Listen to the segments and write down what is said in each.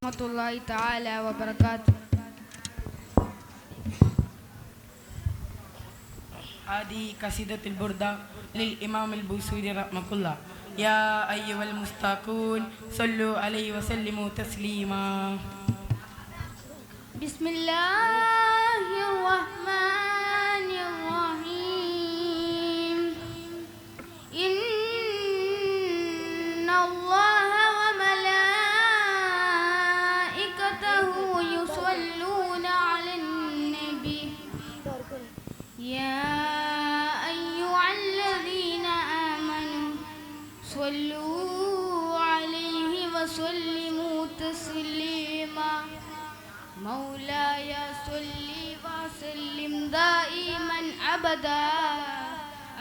warahmatullahi taala wabarakatuh. هذه قصيدة البردة للإمام البوصيري رحمه الله. يا أيها المستاقون صلوا عليه وسلموا تسليما. بسم الله الرحمن الرحيم. إن الله وملائكته يصلون على النبي يا أيها الذين آمنوا صلوا عليه وسلموا تسليما. مولاي صل وسلم دائما أبدا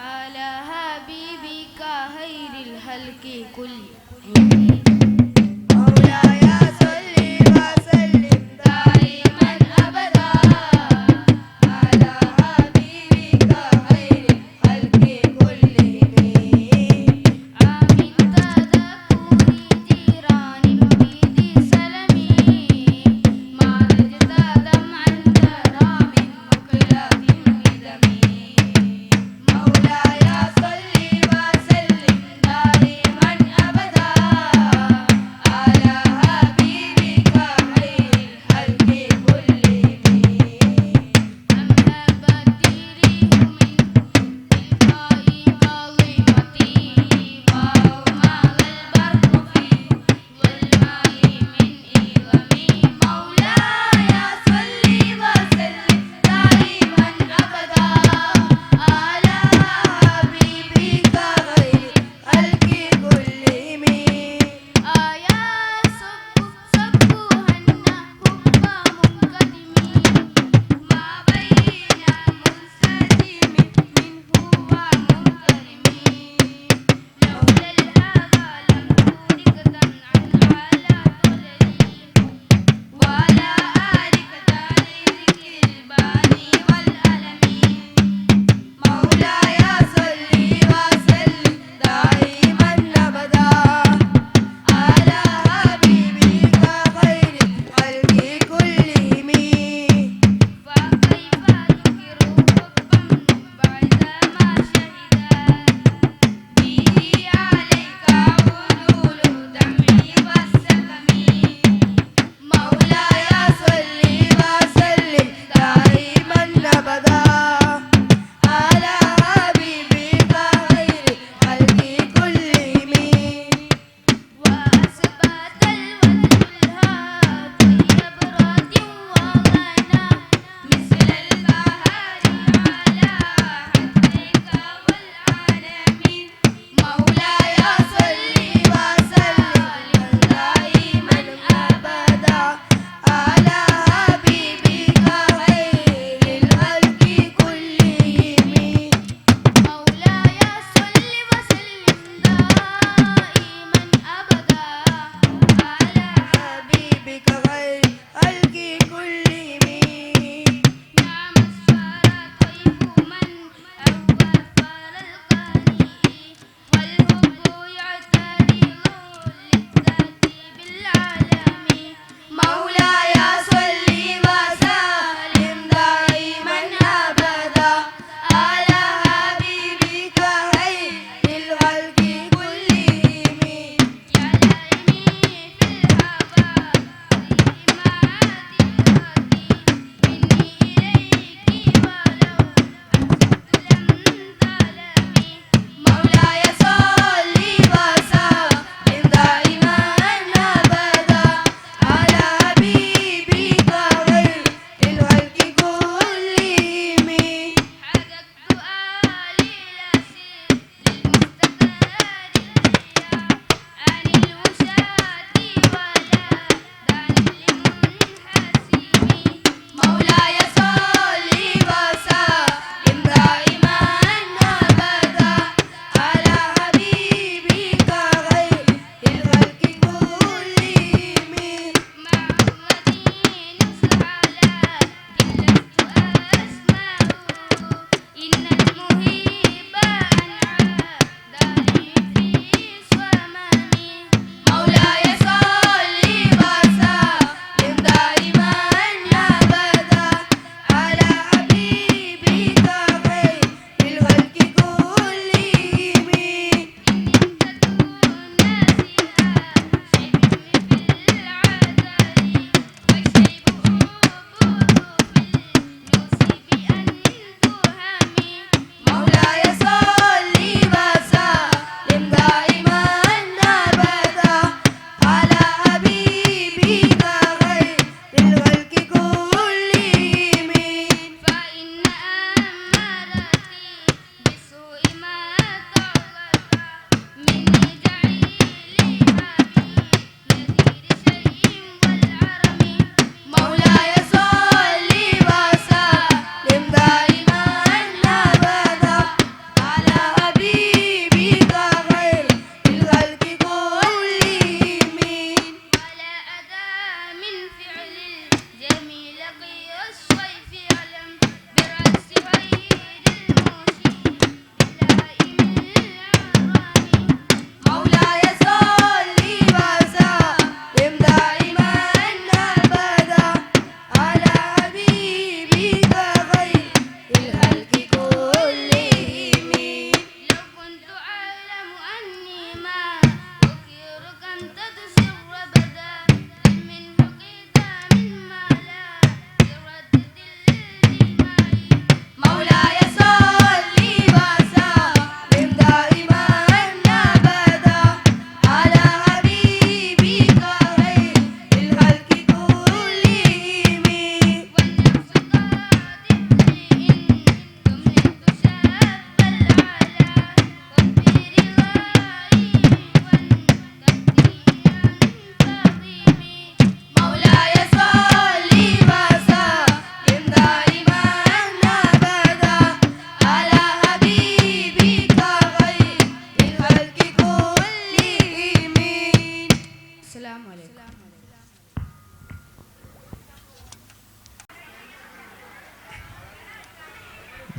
على حبيبك خير الخلق كلهم.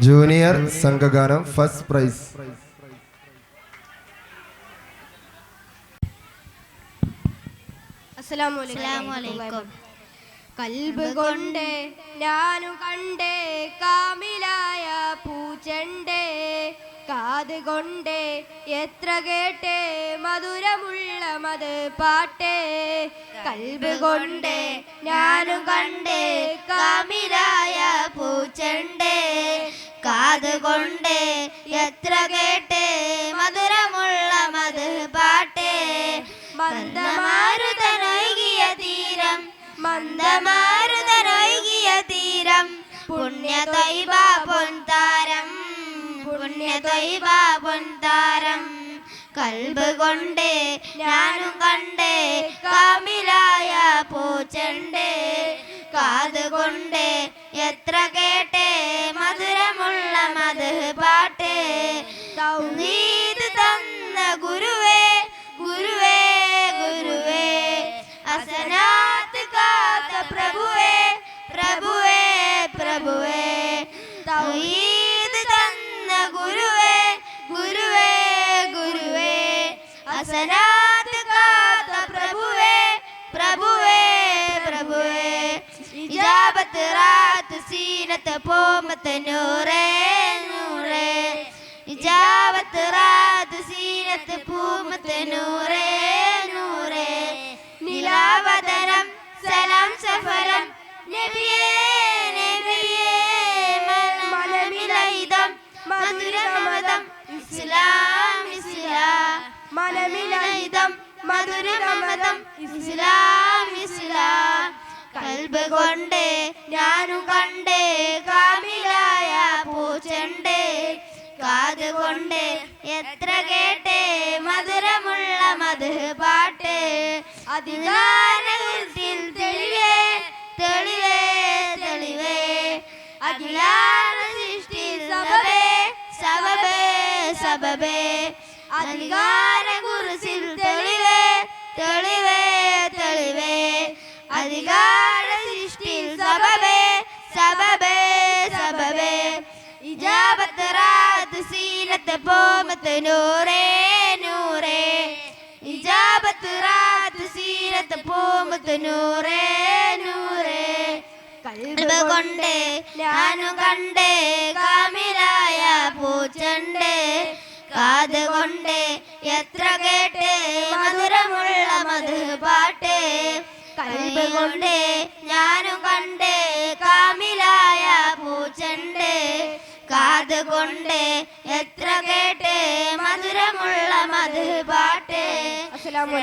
Junior സംഘഗാനം first prize. അസ്സലാമു കൽബ് കൊണ്ട് ഞാനു കണ്ടേ കാമിലായ പൂച്ചണ്ടേ കാത് കൊണ്ട് എത്ര കേട്ടേ മധുരമുള്ള മത് പാട്ടേ കൽബ് കൊണ്ട് ഞാനു കണ്ടേ കാമിലായ പൂച്ചണ്ടേ കാത് കൊണ്ട് എത്ര കേട്ടേ മധുരമുള്ള മത് പാട്ടേ മന്ദമാരുതനൊഴുകിയ തീരം മന്ദമാരുതനൊഴുകിയ തീരം പുണ്യ ത്വയ്ബ പൊൻതാരം പുണ്യ ത്വയ്ബ പൊൻതാരം കൽബ് കൊണ്ട് ഞാനും കണ്ടേ കാമിലായ പൂച്ചണ്ടേ കാത് കൊണ്ട് എത്ര കേട്ടേ മധുരമുള്ള മത് പാട്ടേ തൗഹീദ് തന്ന ഗുരുവേ ഗുരുവേ ഗുരുവേ അസനാത്ത് കാത്ത പ്രഭുവേ പ്രഭുവേ പ്രഭുവേ തൗഹീദ് തന്ന ഗുരുവേ ഗുരുവേ ഗുരുവേ അസനാത്ത് കാത്ത പ്രഭുവേ പ്രഭുവേ പ്രഭുവേ ഇജാബത്ത് റാത്ത് സീനത്ത് പോമത്ത് നൂറേ നൂറേ ഇജാബത്ത് റാത്ത് സീനത്ത് പൂമത്ത് നൂറേ നൂറേ നിലാവതനം സലാം സഫലം നബിയേ നബിയേ മനമിലൈതം മധുരമതം ഇസ്ലാം ഇസ്ലാം മനമിലൈതം മധുരമതം ഇസ്ലാം ഇസ്ലാം കൽബ് കൊണ്ട് ഞാനും കണ്ടേ കാമിലായ പൂച്ചണ്ടേ കാത് കൊണ്ട് എത്ര കേട്ടേ മധുരമുള്ള മത് പാട്ട് അധികാരത്തിൽ തെളിവേ തെളിവേ തെളിവേ അഖിലാന സൃഷ്ടി സബബേ സബബേ സബബേ അധികാര കുറിസിൽ തെളിവേ തെളിവേ തെളിവേ അധികാര സൃഷ്ടി സബബേ സബബേ സബബേ ഇജാബത്ത് റാത്ത് സീനത്ത് പോമത്ത് നൂറേ നൂറേ ഇജാബത്ത് റാത്ത് സീനത്ത് പോമത്ത് നൂറേ നൂറേ കൽബ് കൊണ്ട് ഞാനും കണ്ടേ കാമിലായ പൂച്ചണ്ടേ കാത് കൊണ്ട് എത്ര കേട്ടേ മധുരമുള്ള മത് പാട്ടേ കൽബ് കൊണ്ട് ഞാനും കണ്ടേ കാമിലായ പൂച്ചണ്ടേ കാത് കൊണ്ട് എത്ര കേട്ടേ മധുരമുള്ള മത് പാട്ടേ. അസ്സലാമു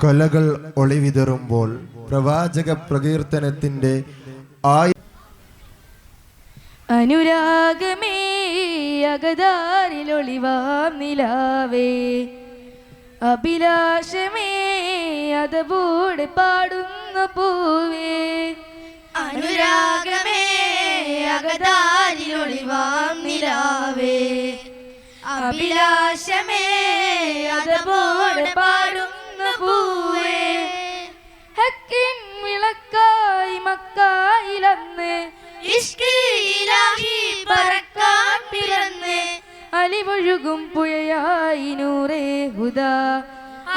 കൊലകൾ ഒളിവിതറുമ്പോൾ പ്രവാചക പ്രകീർത്തനത്തിന്റെ അനുരാഗമേ അകതാരിലൊളിവാം നിലാവേ അഭിലാഷമേ അതവോടെ പാടുന്ന പൂവേ അനുരാഗമേ അകതാരിലൊളിവാം നിലാവേ അഭിലാഷമേ അതവോടെ പാടുന്ന പൂവേ ഹക്കിൻ വിളക്കായി മക്കായിലന്ന് ഇഷ്ക് ഇലാഹി പറക്കാൻ പിറന്ന് അലിവൊഴുകും പുഴയായി നൂറേ ഹുദാ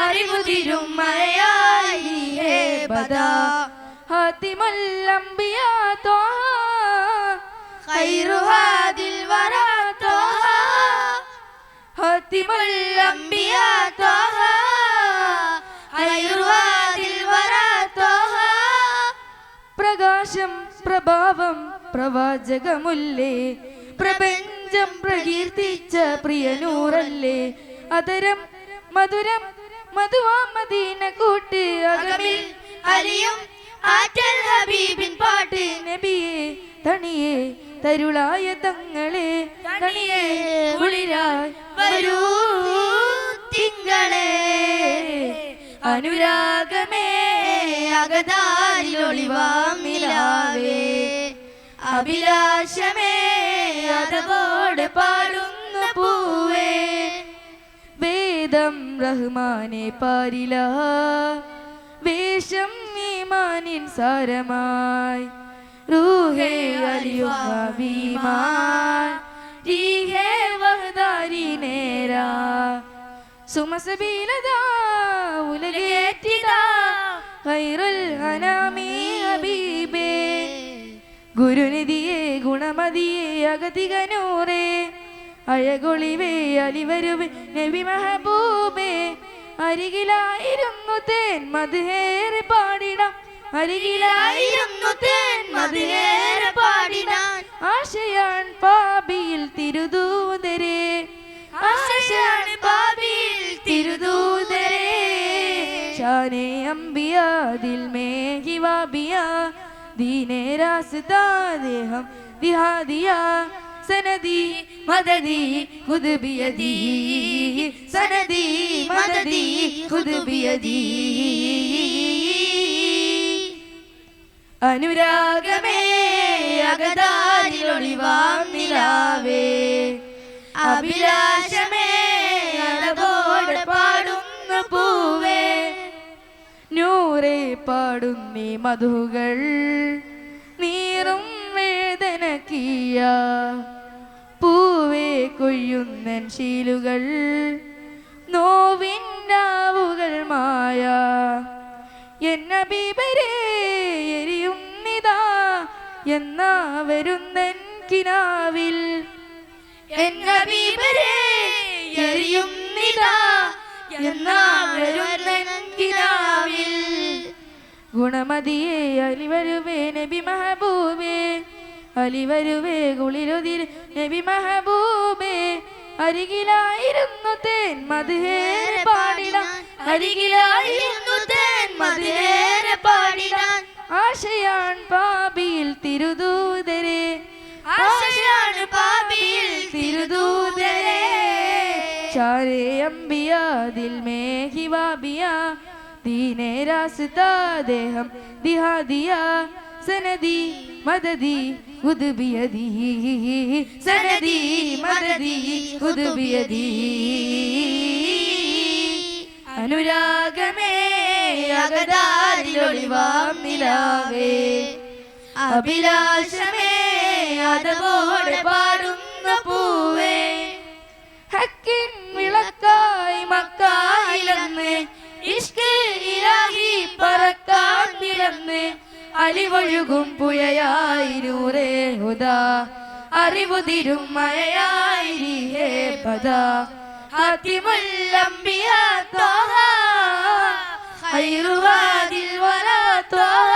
അറിവുതിരും മഴയായി ഹേ ബദാ ഹാത്തിമുൽ അംബിയാ ത്വാഹ ഖൈറു ഹാദിൽ വറാ ത്വാഹ ഹാത്തിമുൽ അംബിയാ ത്വാഹ ഖൈറു ഹാദിൽ വറാ ത്വാഹ പ്രകാശം പ്രഭാവം പ്രവാചകമുല്ലേ പ്രപഞ്ചം പ്രകീർത്തിച്ച പ്രിയനൂറല്ലേ അതരം മധുരം മധുവാ മദീന കൂട്ട് അകമിൽ അലിയും ആറ്റൽ ഹബീബിൻ പാട്ട് നബിയെ തണിയെ തരുളായ തങ്ങളെ തണിയെ കുളിരായി വരൂ തിങ്കളേ അനുരാഗമേ അകതാരിലൊളിവാം നിലാവേ അഭിലാഷമേ അതവോടെ പാടുന്ന പൂവേ വേദം റഹ്മാനെ പാരില ലേശം ഈമാനിൻ സാരമായി റൂഹേ അലിയുമാൻ ജീഹേ വഹദാരി നേരാ സുമസബീലദാ ഉലകേറ്റിദാ ഖൈറുൽ അനാമി ഹബീബേ ഗുരുനിധിയെ ഗുണമതിയെ അഗതികനൂറേ അഴകൊളിവേ അലിവരുവേ നബി മെഹബൂബേ അരികിലായിരുന്നു തേൻ മദ്ഹേറെ പാടിടാം അരികിലായിരുന്നു തേൻ മധുരേറെ പാടിടാൻ ആശയാൻ പാപിയിൽ തിരുദൂതരേ ആശയാണ് പാപിയിൽ തിരുദൂതരേ ഷാനെ അംബിയ ദിൽ മേ ഹിവാബിയ ദീനെ രാസ്താ ദേഹം ദിഹാദിയ സനദി മദദി ഖുദ് ബിയദി സനദി മദദി ഖുദ് ബിയദി അനുരാഗമേ അകതാരിലൊളിവാം നിലാവേ അഭിലാഷമേ അഴകോടെ പാടുന്ന പൂവേ നൂറെ പാടുന്നീ മധുകൾ നീറും വേദനക്കിയ പൂവേ കൊയ്യുന്നൻ ശീലുകൾ നോവിന്നാവുകൾ മായ എന്നബീബരേ എരിയുന്നിതാ എന്നാ വരുന്നൻ കിനാവിൽ എന്നബീബരേ എരിയുന്നിതാ എന്നാ വരുന്നൻ കിനാവിൽ ഗുണമതിയെ അലിവരുവേ നബി മെഹബൂബേ അലിവരുവേ കുളിരുതിർ നബി മെഹബൂബേ അരികിലായിരുന്നു തേൻ മദ്ഹേറെ പാടിടാൻ അരികിലായിരുന്നു തേൻ മധുരേറെ പാടിടാൻ ആശയാൻ പാപിയിൽ തിരുദൂതരേ ആശയാണ് പാപിയിൽ തിരുദൂതരേ ചാരേ അംബിയ ദിൽ മേ ഹിവാബിയ ദീനെ രാസ്താ ദേഹം ദിഹാദിയ സനദി മദദി ഖുദ് ബിയദി സനദി മദദി ഖുദ് ബിയദി അനുരാഗമേ അകതാരിലൊളിവാം നിലാവേ അഭിലാഷമേ അതവോടെ പാടുന്ന പൂവേ ഹക്കിൻ വിളക്കായി മക്കായിലെന്ന് ഇഷ്ക് ഇലാഹി പറക്കാൻ വിളന്ന് അലിവൊഴുകും പുഴയായി നൂറേ ഹുദാ അറിവുതിരും മഴയായി ഹേ പദാ ഹാത്തിമുൽ അംബിയ ത്വാഹ ഖൈറു ഹാദിൽ വലാ ത്വാഹ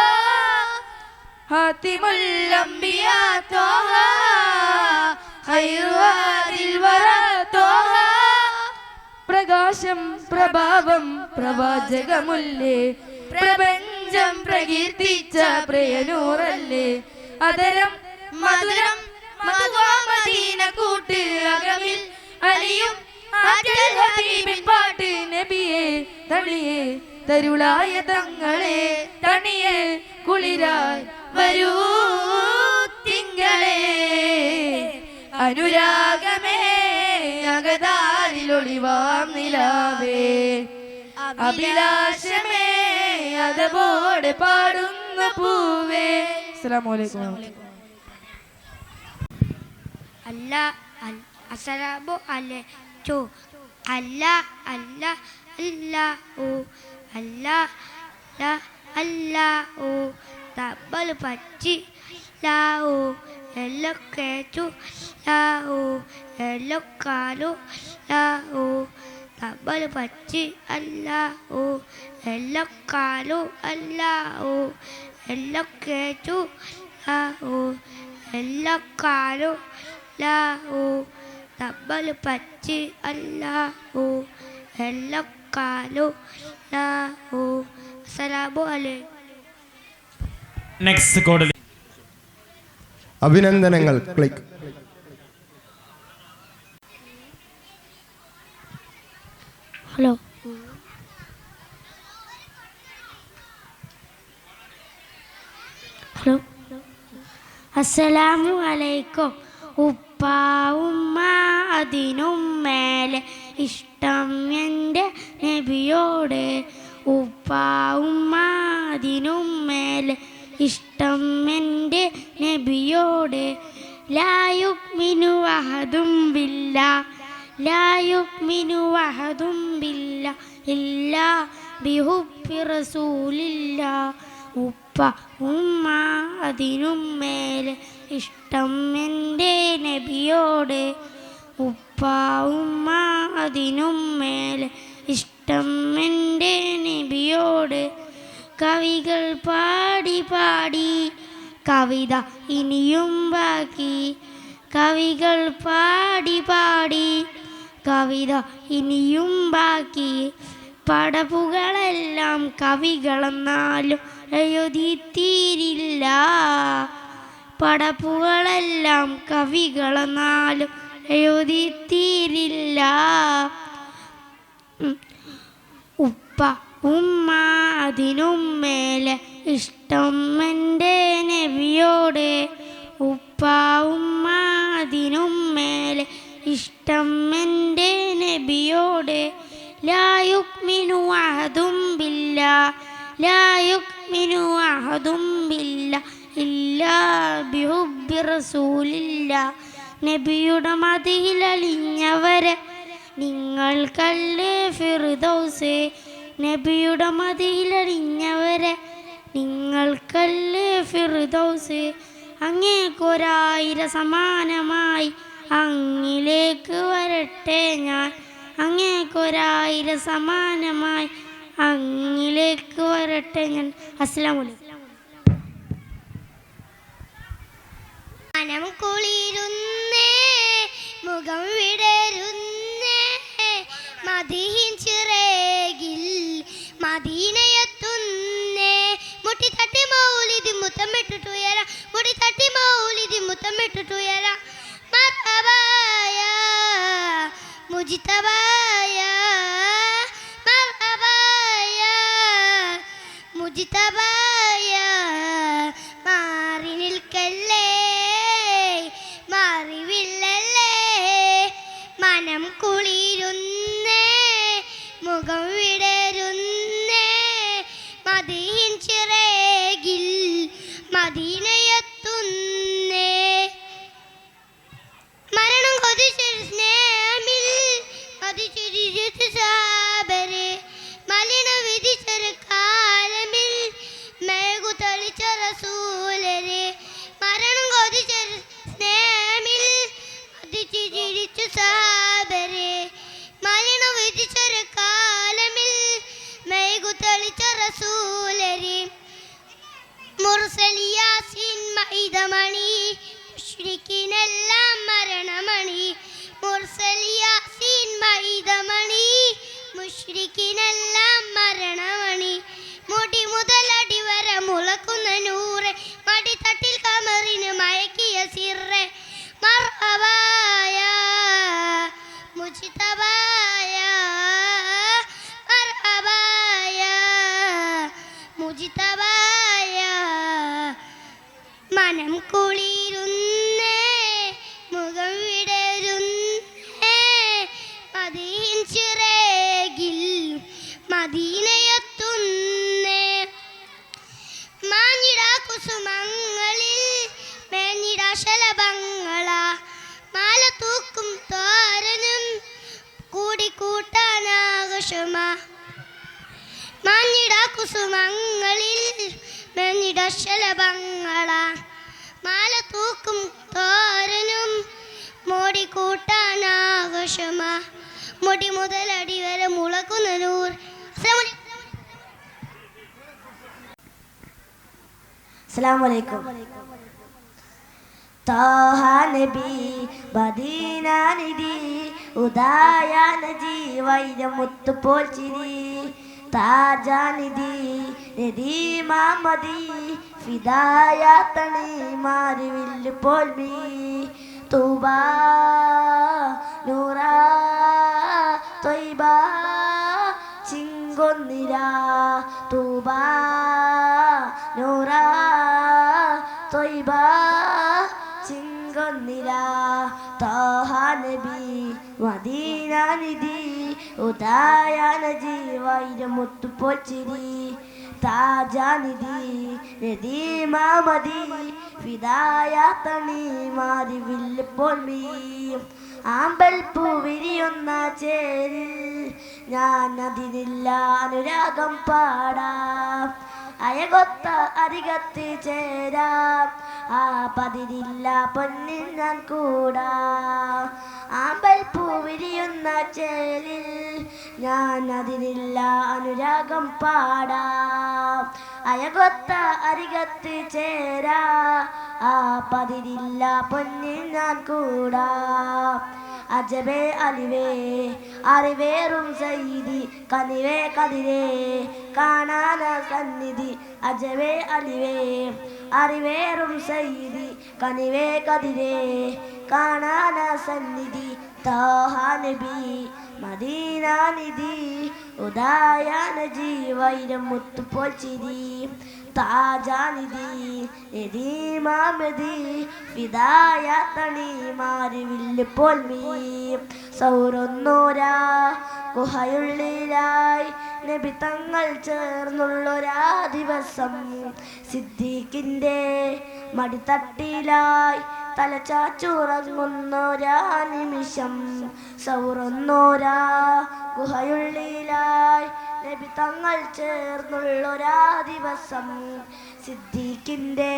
ഹാത്തിമുൽ അംബിയ ത്വാഹ ഖൈറു ഹാദിൽ വലാ ത്വാഹ പ്രകാശം പ്രഭാവം പ്രവാചകമുല്ലേ പ്രപഞ്ചം പ്രകീർത്തിച്ച പ്രിയനൂറല്ലേ അതരം മധുരം മധുവാമദീന കൂട്ട് അകമിൽ അലിയും ആറ്റൽ ഹബീബിൻ പാട്ട് നബിയെ തണിയെ തരുളായ തങ്ങളെ തണിയെ കുളിരായി വരൂ തിങ്കളേ അനുരാഗമേ അകതാരിലൊളിവാം നിലാവേ അഭിലാഷമേ അതവോടെ പാടുന്ന പൂവേ. അസ്സലാമു അലൈക്കും. അല്ല അസ്സലാമു അലൈക്കും. അല്ല അല്ല അല്ല ഓ അല്ല അല്ല ഓ തബൽ പച്ചി ലാ ഓ എല്ലോ കേച്ചു ലാ ഓ എല്ലോ കാലു ലാ ഓ തബൽ പച്ചി അല്ല ഓ എല്ലോ കാലു അല്ല ഓ എല്ലോ കേച്ചു ലാ ഓ എല്ലോ കാലു ലാ ഓ തബൽ പച്ചി അല്ല ഓ എല്ലോ കാലു ലാ ഓ. അസ്സലാമു അലൈക്കും. നെക്സ്റ്റ് കോഡിൽ അഭിനന്ദനങ്ങൾ. ക്ലിക്ക്. ഹലോ ഹലോ അസ്സലാമു അലൈക്കും. ഉപ്പ ഉമ്മ അതിനും മേലെ ഇഷ്ടം എൻ്റെ നബിയോട്. ഉപ്പ ഉമ്മ അതിനും മേലെ ഇഷ്ടം എൻ്റെ നബിയോട് ലായുക്മിനു അഹദും ബില്ലാ ലായുക്മിനു അഹദും ബില്ലാ ഇല്ലാ ബിഹുബ്ബി റസൂലില്ലാ ഉപ്പ ഉമ്മ അതിനും മേലെ ഇഷ്ടം എൻ്റെ നബിയോട് ഉപ്പ ഉമ്മ അതിനും മേലെ ഇഷ്ടം എൻ്റെ നബിയോട് കവികൾ പാടി പാടി കവിത ഇനിയും ബാക്കി കവികൾ പാടി പാടി കവിത ഇനിയും ബാക്കി പടപ്പുകളെല്ലാം കവികളെന്നാലും എഴുതിത്തീരില്ല പടപ്പുകളെല്ലാം കവികളെന്നാലും എഴുതിത്തീരില്ല ഉപ്പ ഉമ്മ അതിനും മേലെ ഇഷ്ടം എൻ്റെ നബിയോട് ഉപ്പ ഉമ്മ അതിനും മേലെ ഇഷ്ടം എൻ്റെ നബിയോട് ലായുക്മിനു അഹദും ബില്ലാ ലായുക്മിനു അഹദും ബില്ലാ ഇല്ലാ ബിഹുബ്ബി റസൂലില്ലാ നബിയുടെ മദിയിലലിഞ്ഞവരെ നിങ്ങൾക്കല്ലേ ഫിർദൗസ് നബിയുടെ മദിയിലലിഞ്ഞവരെ നിങ്ങൾക്കല്ലേ ഫിർദൗസ് അങ്ങേക്കൊരായിര സമാനമായി അങ്ങിലേക്ക് വരട്ടെ ഞാൻ അങ്ങേക്കൊരായിര സമാനമായി അങ്ങിലേക്ക് വരട്ടെ ഞാൻ. അസ്സലാമു അലൈക്കും. മനം കുളിരുന്നേ മുഖം വിടരുന്നേ മദീൻ ചിറകിൽ മദീനയെത്തുന്നേ മുട്ടി തട്ടി മൗലിദി മുത്തമിട്ടിട്ടുയര മുടി തട്ടി മൗലിദി മുത്തമിട്ടിട്ടുയര മർഹബായ മുജ്തബായ മർഹബായ മുജ്തബായ മാറി നിൽക്കല്ലേ മാറിവില്ലല്ലേ മനം കുളിരുന്നേ മുഖം വിടരുന്നേ മദീൻ ചിറകിൽ മദീനയെത്തുന്നേ മരണം കൊതിച്ചൊരു സ്നേഹമിൽ കൊതിച്ചൊരു സാബരെ മലിന വിധിച്ചൊരു കാലമിൽ മേഘു തളിച്ച റസൂലരെ മരണം കൊതിച്ചൊരു സ്നേഹമിൽ കൊതിച്ചു സാബരെ മലിന വിധിച്ചൊരു കാലമിൽ മേഘു തളിച്ച റസൂലരെ മുർസലിയാസിൻ മൈദമണി മുശ്രിക്കിനെല്ലാം മരണമണി മുർസലിയാസിൻ മൈദമണി മുശ്രിക്കിനെല്ലാം മരണമണി മുടി മുതലടി വരെ മുളക്കുന്ന നൂറെ മടി തട്ടിൽ കമറിന് മയക്കിയ സിറെ മർഹബായ മുജ്തബായ മർഹബായ മുജ്തബായ മനം കുളിരുന്നേ മുഖം വിടരുന്നേ മദീൻ ചിറകിൽ മദീനയെത്തുന്നേ മാഞ്ഞിടാ കുസുമങ്ങളിൽ മേഞ്ഞിടാ ശലഭങ്ങള മാല തൂക്കും തോരനും കൂടിക്കൂട്ടാനാകശമ മാഞ്ഞിടാ കുസുമങ്ങളിൽ മേഞ്ഞിടാ ശലഭങ്ങള മാല തൂക്കും തോരനും മോടിക്കൂട്ടാനാകശമ മുടി മുതലടി വരെ മുളക്കുന്ന നൂർ. അസ്സലാമു അലൈക്കും. താഹ നബി മദീന നിധി ഉദായ നജി വൈരമുത്തു പോൽ ചിരി താജാനിധി നദീമാമതി ഫിദായ തണി മാറിവില്ല് പോൽമി തൂബാ നൂറാ തൊയ്ബാ ചിങ്കൊന്നിര തൂബാ നൂറാ തൊയ്ബാ ചിങ്കൊന്നിര താഹ നബി മദീന നിധി ഉദായ നജി വൈരമുത്തു പോൽ ചിരി താജാനിധി നദീമാമതി ഫിദായാത്തണി മാറി വില്ലിപ്പോൽമീ ആമ്പൽ പൂവിരിയുന്ന ചേരിൽ ഞാൻ അതിനില്ല അനുരാഗം പാടാം അയകൊത്ത അരികത്ത് ചേരാം ആ പതിരില്ല പൊന്നിൽ ഞാൻ കൂടാം ആമ്പൽ പൂവിരിയുന്ന ചേരിൽ ഞാൻ അതിനില്ല അനുരാഗം പാടാം അയകൊത്ത അരികത്ത് ചേരാ ആ പതിരില്ല പൊന്നിൽ ഞാൻ കൂടാം അജബേ അലിവേ അറിവേറും സൈദി കനിവേ കതിരേ കാണാന സന്നിധി അജബേ അലിവേ അറിവേറും സൈദി കനിവേ കതിരേ കാണാന സന്നിധി താഹാ നബി മദീന നിധി ഉദായാന ജീവൈരം മുത്തുപോൽ ചിരി താജാനിധി നദീമാമതി ഫിദായാത്തണി മാറി വില്ലിപ്പോൾ മീ സൗരൊന്നോരാ ഗുഹയുള്ളിലായി നബി തങ്ങൾ ചേർന്നുള്ളൊരാ ദിവസം സിദ്ദീഖിൻ്റെ മടിത്തട്ടിലായി തലച്ചാച്ചുറങ്ങുന്നൊരാ നിമിഷം സൗറൊന്നോരാ ഗുഹയുള്ളിലായി നബി തങ്ങൾ ചേർന്നുള്ളൊരാ ദിവസം സിദ്ദീഖിൻ്റെ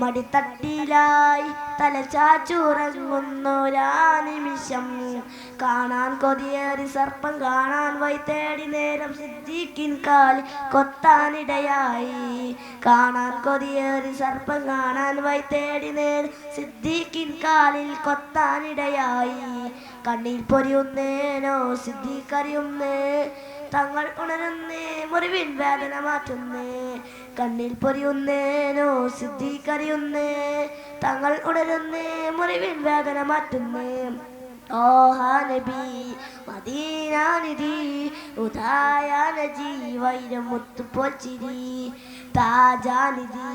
മടിത്തട്ടിലായി തലച്ചാച്ചുറങ്ങുന്നൊരാ നിമിഷം കാണാൻ കൊതിയേറി സർപ്പം കാണാൻ വൈ തേടി നേരം സിദ്ദീഖിൻ കാലിൽ കൊത്താനിടയായി കാണാൻ കൊതിയേറി സർപ്പം കാണാൻ വൈ തേടി നേരം സിദ്ദീഖിൻ കാലിൽ കൊത്താനിടയായി കണ്ണിൽ പൊരിയുന്നേനോ സിദ്ദീഖറിയുന്നേ തങ്ങൾ ഉണരുന്നേ മുറിവിൻ വേദന മാറ്റുന്നേ കണ്ണിൽ പൊരിയുന്നേനോ സിദ്ദീഖറിയുന്നേ തങ്ങൾ ഉണരുന്നേ മുറിവിൻ വേദന മാറ്റുന്നേ ഓഹാ നബി മദീന നിധി ഉദായാന ജീവൈരം മുത്തുപോൽ ചിരി താജാനിധി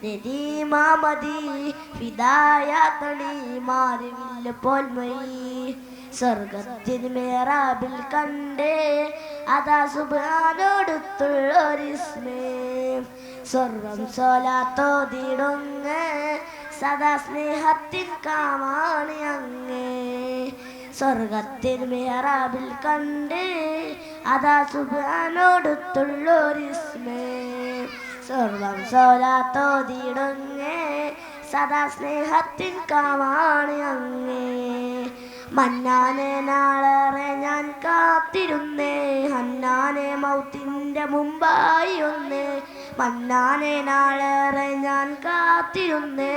നദീമാമതി ഫിദായാത്തണി മാറി വില്ലിപ്പോൾ മൊഴി സ്വർഗത്തിൻ മേറാബിൽ കണ്ടേ അതാ സുബ്ഹാനോടുത്തുള്ളൊരിസ്മേ സ്വർഗം സോലാത്തോതിടുങ്ങ് സദാ സ്നേഹത്തിൻ കാമാണ് അങ്ങേ സ്വർഗത്തിൻ മേറാബിൽ കണ്ട് അതാ സുബ്ഹാനോടുത്തുള്ളൊരിസ്മേ സ്വർഗം സോലാത്തോതിടുങ്ങ് സദാ സ്നേഹത്തിൻ കാമാണ് അങ്ങേ മന്നാനെ നാളേറെ ഞാൻ കാത്തിരുന്നേ ഹന്നാനെ മൗത്തിൻ്റെ മുമ്പായി ഒന്നേ മന്നാനെ നാളേറെ ഞാൻ കാത്തിരുന്നേ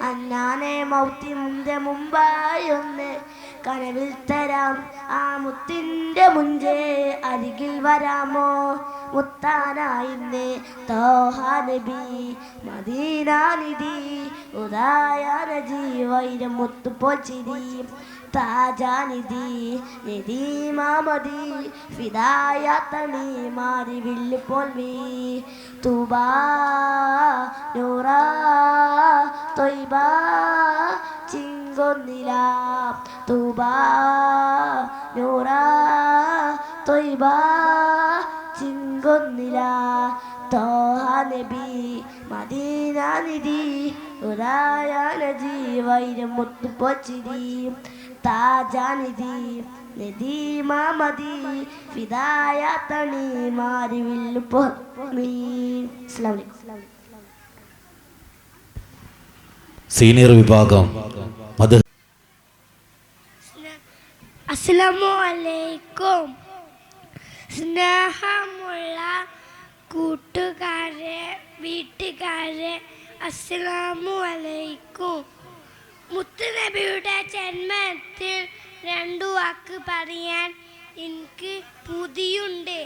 ഹന്നാനെ മൗത്തിൻ്റെ മുമ്പായി ഒന്നേ കനവിൽ തരാം ആ മുത്തിൻ്റെ മുഞ്ചേ അരികിൽ വരാമോ മുത്താനായിന്നേ തോഹാ നബി മദീന നിധി ഉദായാന ജീവൈരം മുത്തുപോൽ ചിരി താജാനിധി നദീമാമതി ഫിദായാത്തണി മാറി വില്ലിപ്പോൾ മീ തൂബാ നൂറാ തൊയ്ബാ ചിങ്കൊന്നില തൂബാ നൂറാ തൊയ്ബാ ചിങ്കൊന്നില തോഹാ നബി മദീന നിധി ഉദായാന ജീവൈരം മുത്തുപോൽ ചിരി താജാനിധി നദീമാമതി ഫിദായാത്തണി മാറി വില്ലിപ്പോൾ മീ അസ്സലാമു അലൈക്കും സീനിയർ വിഭാഗം അസ്സലാമു അലൈക്കും. സ്നേഹമുള്ള കൂട്ടുകാരെ, വീട്ടുകാരെ, അസ്സലാമു അലൈക്കും. മുത്തുനബിയുടെ ജന്മത്തിൽ 2 വാക്ക് പറയാൻ എനിക്ക് പൂതിയുണ്ട്.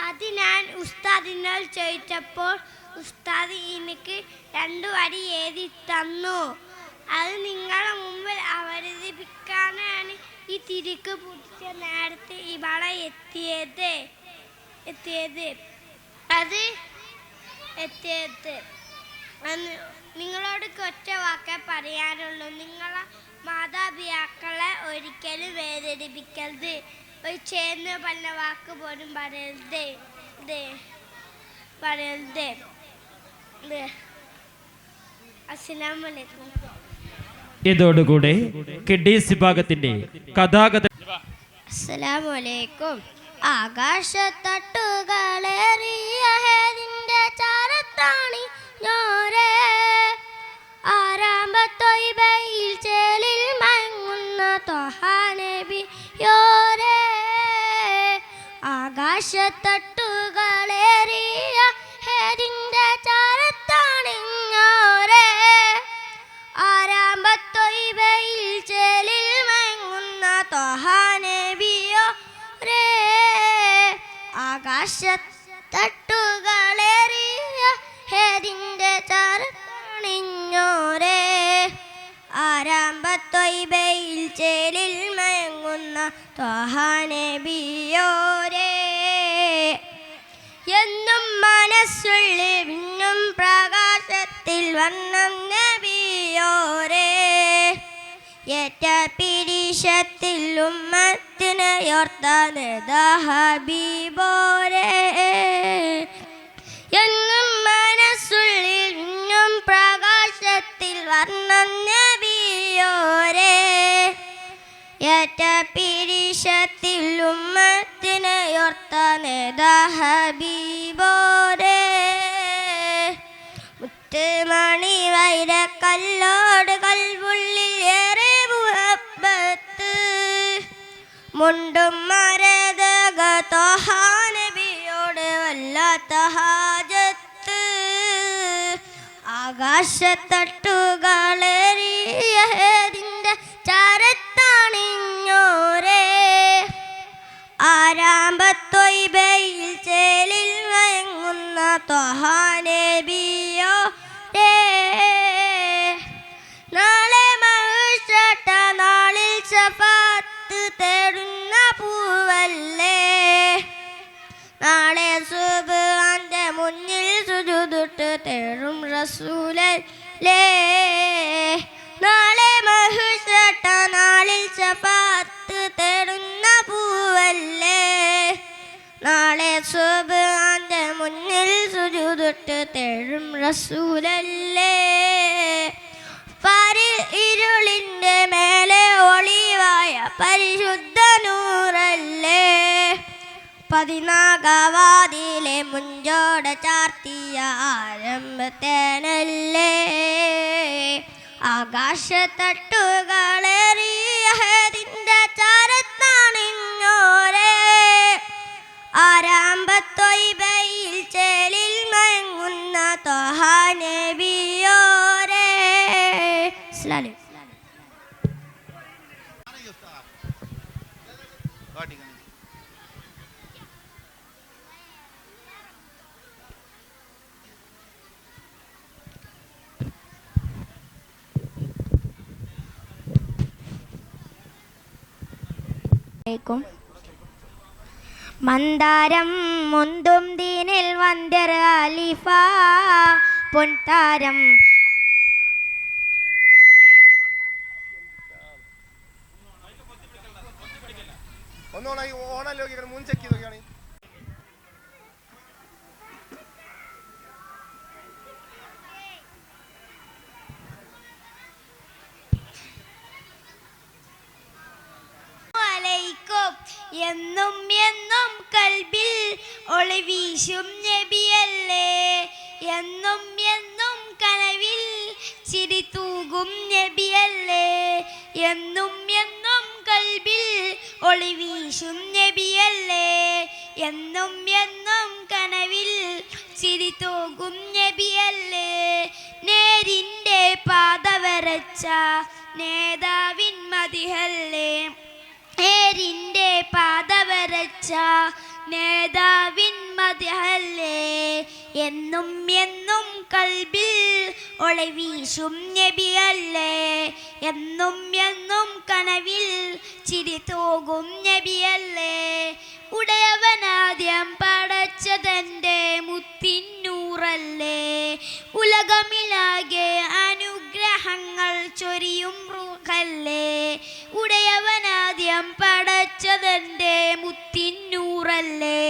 അത് ഞാൻ ഉസ്താദിനോട് ചോദിച്ചപ്പോൾ ഉസ്താദ് എനിക്ക് 2 വരി എഴുതി തന്നു. അത് നിങ്ങളുടെ മുമ്പിൽ അവതരിപ്പിക്കാനാണ് ഈ തിരിക്ക് പിടിച്ച നേരത്തെ ഇവിടെ എത്തിയത്. നിങ്ങളോട് ഒറ്റ വാക്കേ പറയാനുള്ളൂ. നിങ്ങളെ മാതാപിതാക്കളെ ഒരിക്കലും വേദനിപ്പിക്കരുത്. ഒരു ചേർന്ന് പറഞ്ഞ വാക്ക് പോലും പറയരുത്. പറയുന്നത്. അസ്സലാമു അലൈക്കും. ഇതോടുകൂടെ കിഡീസ് വിഭാഗത്തിന്റെ കഥാഗത. അസ്സലാമു അലൈക്കും. ആകാശത്തട്ടുകളേറിയതിന്റെ ചാരത്താണി ഞോരേ ആരാമ്പത്തൊയ്ബയിൽ ചേലിൽ മയങ്ങുന്ന ത്വഹാനബിയോരേ. ആകാശത്തട്ടുകളേറിയതിന്റെ ചാരത്താണി ഞോരേ ആരാമ്പത്തൊയ്ബയിൽ ചേലിൽ മയങ്ങുന്ന ത്വഹാനബിയോരേ. ആകാശത്തട്ടുകളേറിയ ഹേദിന്റെ ചാരണിഞ്ഞോരേ ആരാമ്പത്തൊയ്ബയിൽ ചേലിൽ മയങ്ങുന്ന ത്വഹാനബിയോരേ. എന്നും മനസ്സുള്ളിൽ വിണ്ണും പ്രകാശത്തിൽ വർണ്ണം നബിയോരേ. ഏറ്റ പിരീശത്തിൽ ഉമ്മത്തിന് യോർത്ത ഹബീബോരേ. എന്നും മനസ്സുള്ളിൽ വിണ്ണും പ്രകാശത്തിൽ വർണ്ണം നബിയോരേ. ഏറ്റ പിരീശത്തിൽ ഉമ്മത്തിന് യോർത്ത ഹബീബോരേ. മുത്തുമണി വൈരക്കല്ലോട് കൽവുള്ളിൽ ഏറെ മുഹബ്ബത്ത് മുണ്ടും മരതക ത്വഹാനബിയോട് വല്ലാത്ത ഹാജത്ത്. ആകാശത്തട്ടുകളേറിയതിന്റെ ചാരത്താണിഞ്ഞോരേ ആരാമ്പത്തൊയ്ബയിൽ ചേലിൽ മയങ്ങുന്ന ത്വഹാനബിയോരേ. നാളെ മഹ്ശറ നാളിൽ ശഫാഅത്ത് തേടുന്ന പൂവല്ലേ. നാളെ സുബ്ഹാന്റെ മുന്നിൽ സുജൂദിട്ട് തേടും റസൂലല്ലേ. നാളെ മഹ്ശറ നാളിൽ ശഫാഅത്ത് തേടുന്ന പൂവല്ലേ. നാളെ സുബ്ഹാന്റെ മുന്നിൽ സുജൂദിട്ട് തേടും റസൂലല്ലേ. പാരിൽ ഇരുളിന്റെ മേലെ ഒളിവായ പരിശുദ്ധ നൂറല്ലേ. പതിനാഗവാതിലെ മുഞ്ചോട ചാർത്തിയ ആരംഭത്തേനല്ലേ. ആകാശത്തട്ടുകളേറിയതിന്റെ ചാരത്താണിഞ്ഞോരേ ആരാമ്പത്തൊയ്ബയിൽ ചേലിൽ മയങ്ങുന്ന ത്വഹാനബിയോരേ. അസ്സലാമു അലൈക്കും. മന്ദാരം മുന്തും ദീനിൽ വന്ദർ അലിഫ പൊൻതാരം എന്നും എന്നും കൽബിൽ ഒളിവീശും നബിയല്ലേ. എന്നും എന്നും കനവിൽ ചിരി തൂകും നബിയല്ലേ. എന്നും എന്നും കൽബിൽ ഒളിവീശും നബിയല്ലേ. എന്നും എന്നും കനവിൽ ചിരി തൂകും നബിയല്ലേ. നേരിൻ്റെ പാത വരച്ച നേതാവിൻ മദിഹല്ലേ. നേരിൻ്റെ പാത വരച്ച നേതാവിൻ മദിഹല്ലേ. എന്നും എന്നും കൽബിൽ ഒളിവീശും നബിയല്ലേ. എന്നും എന്നും കനവിൽ ചിരി തൂകും നബിയല്ലേ. ഉടയവനാദ്യം പടച്ചതൻ്റെ മുത്തിന്നൂറല്ലേ. ഉലകമിലാകെ അനുഗ്രഹങ്ങൾ ചൊരിയും റൂഹല്ലേ. ഉടയവനാദ്യം പടച്ചതൻ്റെ മുത്തിന്നൂറല്ലേ.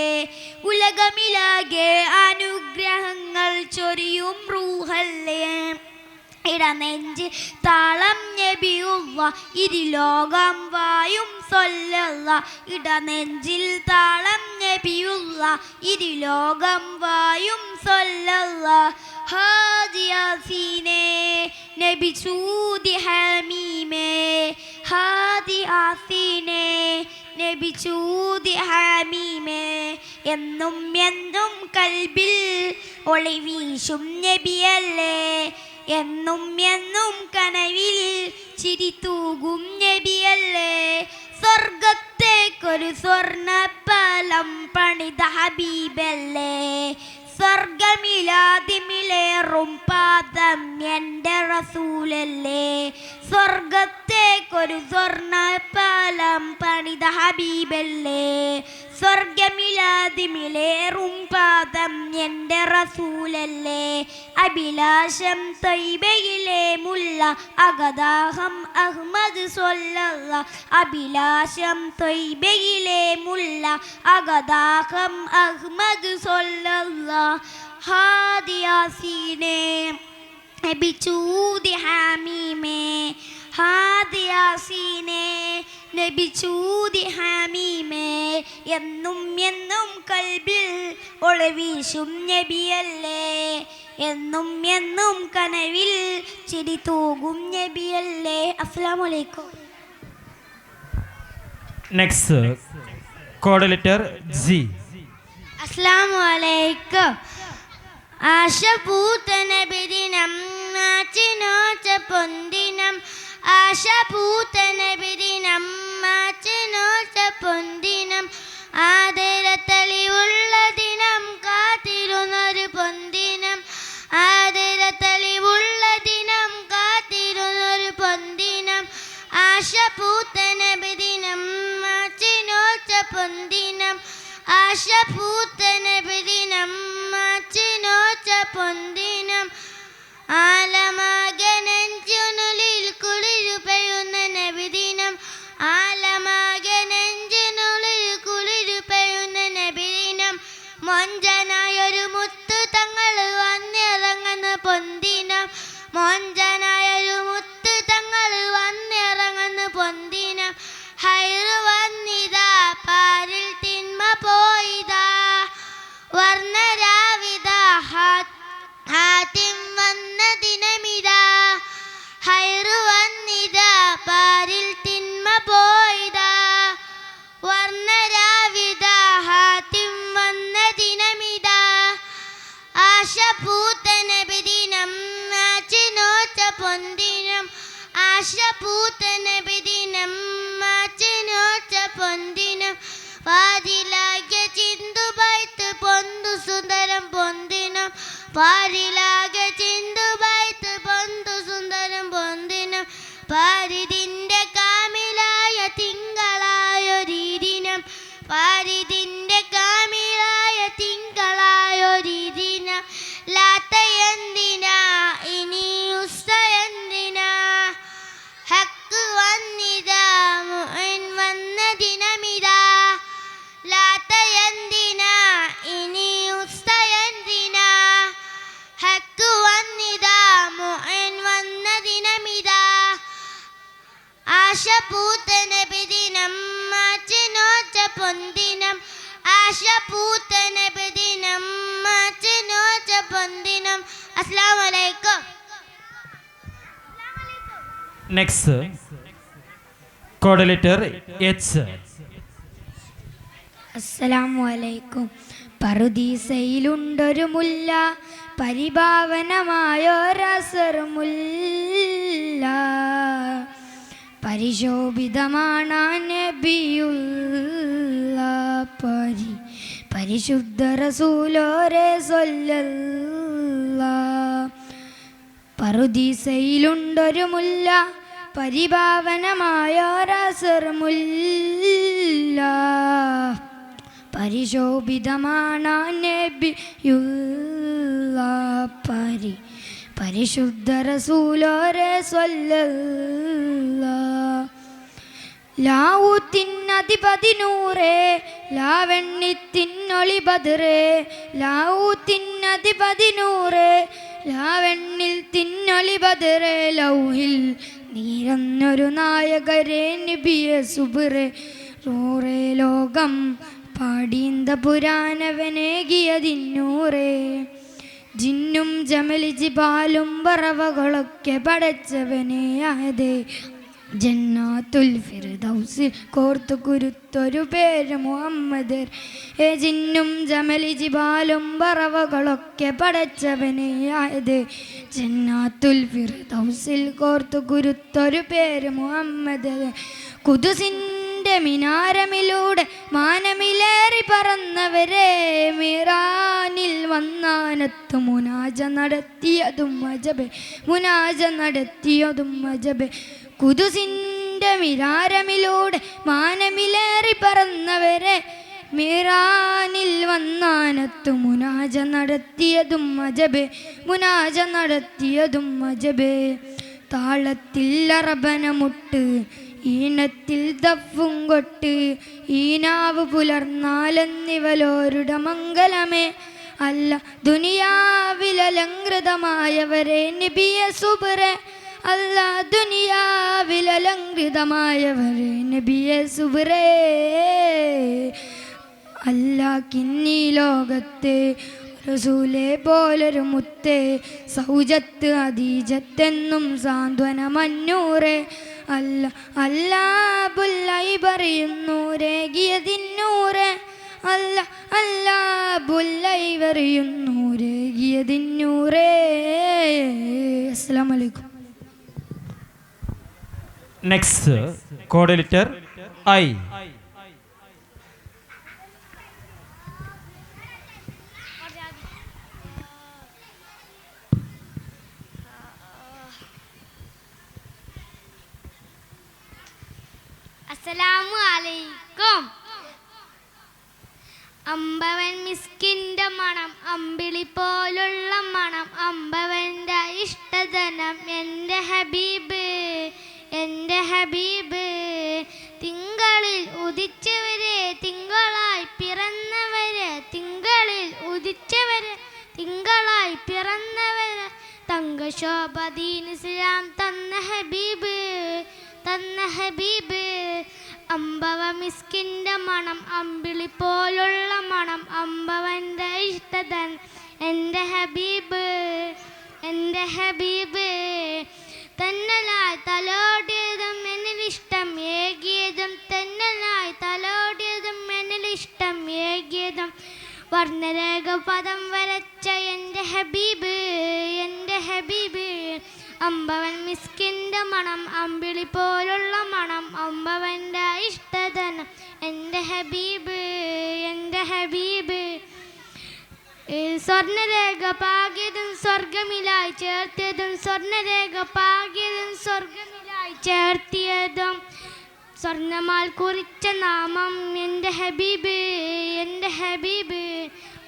ഉലകമിലാകെ അനുഗ്രഹങ്ങൾ ചൊരിയും റൂഹല്ലേ ഇടനെഞ്ച് താളം നബിയുള്ള ഇരുലോകം വായും സൊല്ലല്ല ഇടനെഞ്ചിൽ താളം നബിയുള്ള ഇരുലോകം വായും സൊല്ലല്ല ഹാദിയാസീനെ നബി ചൂതി ഹമീമേ ഹാദിയാസീനെ നബി ചൂതി ഹമീമേ എന്നും എന്നും കൽബിൽ ഒളിവീശും നബിയല്ലേ എന്നും എന്നും കനവിൽ ചിരി തൂകും നബിയല്ലേ സ്വർഗത്തേക്കൊരു സ്വർണ്ണപ്പാലം പണിത ഹബീബല്ലേ സ്വർഗമിലാതിമിലേറും പാദം എൻ്റെ റസൂലല്ലേ സ്വർഗത്തേക്കൊരു സ്വർണ്ണപ്പാലം പണിത ഹബീബല്ലേ സ്വർഗമിലാതിമിലേറും പാദം എൻ്റെ റസൂലല്ലേ അഭിലാഷം ത്വയ്ബയിലെ മുല്ല അഗദാഹം അഹ്മദ് സ്വല്ലല്ല അഭിലാഷം ത്വയ്ബയിലെ മുല്ല അഗദാഹം അഹ്മദ് സ്വല്ലല്ല ഹാദിയാസീനെ നബി ചൂതി ഹമീമേ ഹാദിയാസീനെ നബി ചൂതി ഹമീമേ എന്നും എന്നും കൽബിൽ ഒളിവീശും നബിയല്ലേ എന്നും എന്നും കനവിൽ ചിരി തൂകും നബിയല്ലേ അസ്സലാമു അലൈക്കും നെക്സ്റ്റ് കോഡ് ലെറ്റർ ജി അസ്സലാമു അലൈക്കും ആശ പൂത്തന ബിരിനം നാച്ചിനോച്ച പൊന്തിനം ആശ പൂത്തന ബിരിനം നാച്ചിനോച്ച പൊന്തിനം ആദര തെളിവുള്ള ദിനം കാത്തിരുന്നൊരു പൊന്തിനം ആദര തെളിവുള്ള ദിനം കാത്തിരുന്നൊരു പൊന്തിനം ആശ പൂത്തന ബിരിനം നാച്ചിനോച്ച പൊന്തിനം ആശ പൂത്തന ബിരിനം നാച്ചിനോച്ച പൊന്തിനം ആലമാകെ നെഞ്ചിനുള്ളിൽ കുളിരു പെയ്യുന്ന നബിദിനം ആലമാകെ നെഞ്ചിനുള്ളിൽ കുളിരു പെയ്യുന്ന നബിദിനം മൊഞ്ചനായൊരു മുത്ത് തങ്ങൾ വന്നിറങ്ങുന്ന പൊന്തിനം മൊഞ്ചനായൊരു മുത്ത് തങ്ങൾ വന്നിറങ്ങുന്ന പൊന്തിനം ഹൈറ് വന്നിതാ പാരിൽ തിന്മ പോയിതാ വർണ്ണരാവിതാ ഹാത്തിം വന്ന ദിനമിതാ ഹൈറ് വന്നിതാ പാരിൽ തിന്മ പോയിതാ വർണ്ണരാവിതാ ഹാത്തിം വന്ന ദിനമിതാ ആശ പൂത്ത നബിദിനം നാച്ചിനോച്ച പൊന്തിനം ആശ പൂത്ത നബിദിനം നാച്ചിനോച്ച പൊന്തിനം വാതിലാകെ ചിന്തുബൈത്ത് പൊന്തു സുന്ദരം പൊന്തിനം പാരിലാകെ ചിന്തുബൈത്ത് പൊന്തു സുന്ദരം പൊന്തിനം പാരിതിൻ്റെ കാമിലായ തിങ്കളായൊരീദിനം പാരിതിൻ്റെ കാമിലായ തിങ്കളായൊരീദിനം ലാത്ത എന്തിനാ ഇനി ഉസ്ത എന്തിനാ ഹക്ക് വന്നിതാ മുഅൻ വന്ന ദിനമിതാ ലാത്ത എന്തിനാ ഇനി ഉസ്ത എന്തിനാ ഹക്ക് വന്നിതാ മുഅൻ വന്ന ദിനമിതാ ആശ പൂത്ത നബിദിനം മാച്ചിനോച്ച പൊന്തിനം ആശ പൂത്ത നബിദിനം മാച്ചിനോച്ച പൊന്തിനം അസ്സലാമു അലൈക്കും നെക്സ്റ്റ് കോഡ് ലെറ്റർ എച്ച് അസ്സലാമു അലൈക്കും പറുദീസയിലുണ്ടൊരു മുല്ല പരിഭാവനമായൊരസറുമുല്ല പരിശോഭിതമാണ് നബിയുള്ള പരിശുദ്ധ റസൂലോരെ സ്വല്ലല്ലാഹ് പറുദീസയിലുണ്ടൊരു മുല്ല പരിഭാവനമായൊരസറുമുല്ല പരിശോഭിതമാണ് നബിയുള്ള പരിശുദ്ധ റസൂലോരെ സ്വല്ലല്ലാഹ് ലാവൂത്തിൻ തിന്നതിപതിനൂറേ ലാവെണ്ണിത്തിന്നൊളി ബദറേ ലാവൂത്തിന്നതിപതിനൂറേ ലാവെണ്ണിൽ തിന്നൊളി ബദറേ ലൗഹിൽ നീരന്നൊരു നായകരെ നബിയെ സുബറേ റൂറേ ലോകം പാടീന്ത പുരാനവനേകിയതിന്നൂറേ ജിന്നും ജമലി ജിബാലും പറവകളൊക്കെ പടച്ചവനെ ആയതേ ജന്നാത്തുൽ ഫിർദൗസിൽ കോർത്തു കുരുത്തൊരു പേര് മുഹമ്മദ് ജിന്നും ജമലി ജിബാലും പറവകളൊക്കെ പടച്ചവനെ ആയതേ ജന്നാത്തുൽ ഫിർദൗസിൽ കോർത്തു കുരുത്തൊരു പേര് മുഹമ്മദ് കുദുസിൻ്റെ മിനാരമിലൂടെ മാനമിലേറി പറന്നവരെ മിറാനിൽ വന്നാനത്ത് മുനാജ നടത്തിയതും അജബെ മുനാജ നടത്തിയതും അജബെ കുദുസിൻ്റെ മിനാരമിലൂടെ മാനമിലേറി പറന്നവരെ മിറാനിൽ വന്നാനത്ത് മുനാജ നടത്തിയതും അജബെ മുനാജ നടത്തിയതും അജബെ താളത്തിൽ അറബനമുട്ട് ഈണത്തിൽ ദഫും കൊട്ട് ഈനാവ് പുലർന്നാലെന്നിവലോരുടെ മംഗലമേ അല്ല ദുനിയാവിലലങ്കൃതമായവരെ നബിയെ സുബറേ അല്ല ദുനിയാവിലലങ്കൃതമായവരെ നബിയെ സുബറേ അല്ല കിന്നീ ലോകത്തെ റസൂലെ പോലൊരു മുത്തേ സൗജത്ത് അദീജത്തെന്നും സാന്ത്വന മന്നൂറേ അല്ല അല്ലാ ബുല്ലൈ പറയുന്നൂരേ ഗിയതിന്നൂരേ അല്ല അല്ലാ ബുല്ലൈ പറയുന്നൂരേ ഗിയതിന്നൂരേ. അസ്സലാമു അലൈക്കും. Next code letter I. അസ്സലാമു അലൈക്കും. അമ്പവൻ മിസ്കിൻ്റെ മണം അമ്പിളി പോലുള്ള മണം അമ്പവൻ്റെ ഇഷ്ടധനം എൻ്റെ ഹബീബ് എൻ്റെ ഹബീബ് തിങ്കളിൽ ഉദിച്ചവരെ തിങ്കളായി പിറന്നവരെ തിങ്കളിൽ ഉദിച്ചവരെ തിങ്കളായി പിറന്നവരെ തങ്കശോഭദീൻ ഇസ്ലാം തന്ന ഹബീബ് തന്ന ഹബീബ് അമ്പവ മിസ്കിൻ്റെ മണം അമ്പിളി പോലുള്ള മണം അമ്പവൻ്റെ ഇഷ്ടതൻ എൻ്റെ ഹബീബ് എൻ്റെ ഹബീബ് തന്നലായി തലോടിയതും എന്നിലിഷ്ടം ഏകിയതും തന്നലായി തലോടിയതും എന്നിലിഷ്ടം ഏകിയതും വർണ്ണരേഖ പദം വരച്ച എൻ്റെ ഹബീബ് എൻ്റെ ഹബീബ് അമ്പവൻ മിസ്കിൻ്റെ മണം അമ്പിളി പോലുള്ള മണം അമ്പവൻ്റെ ഇഷ്ടധനം എൻ്റെ ഹബീബ് എൻ്റെ ഹബീബ് സ്വർണ്ണരേഖ പാകിയതും സ്വർഗമിലായി ചേർത്തിയതും സ്വർണ്ണരേഖ പാകിയതും സ്വർഗമിലായി ചേർത്തിയതും സ്വർണ്ണമാൽ കുറിച്ച നാമം എൻ്റെ ഹബീബ് എൻ്റെ ഹബീബ്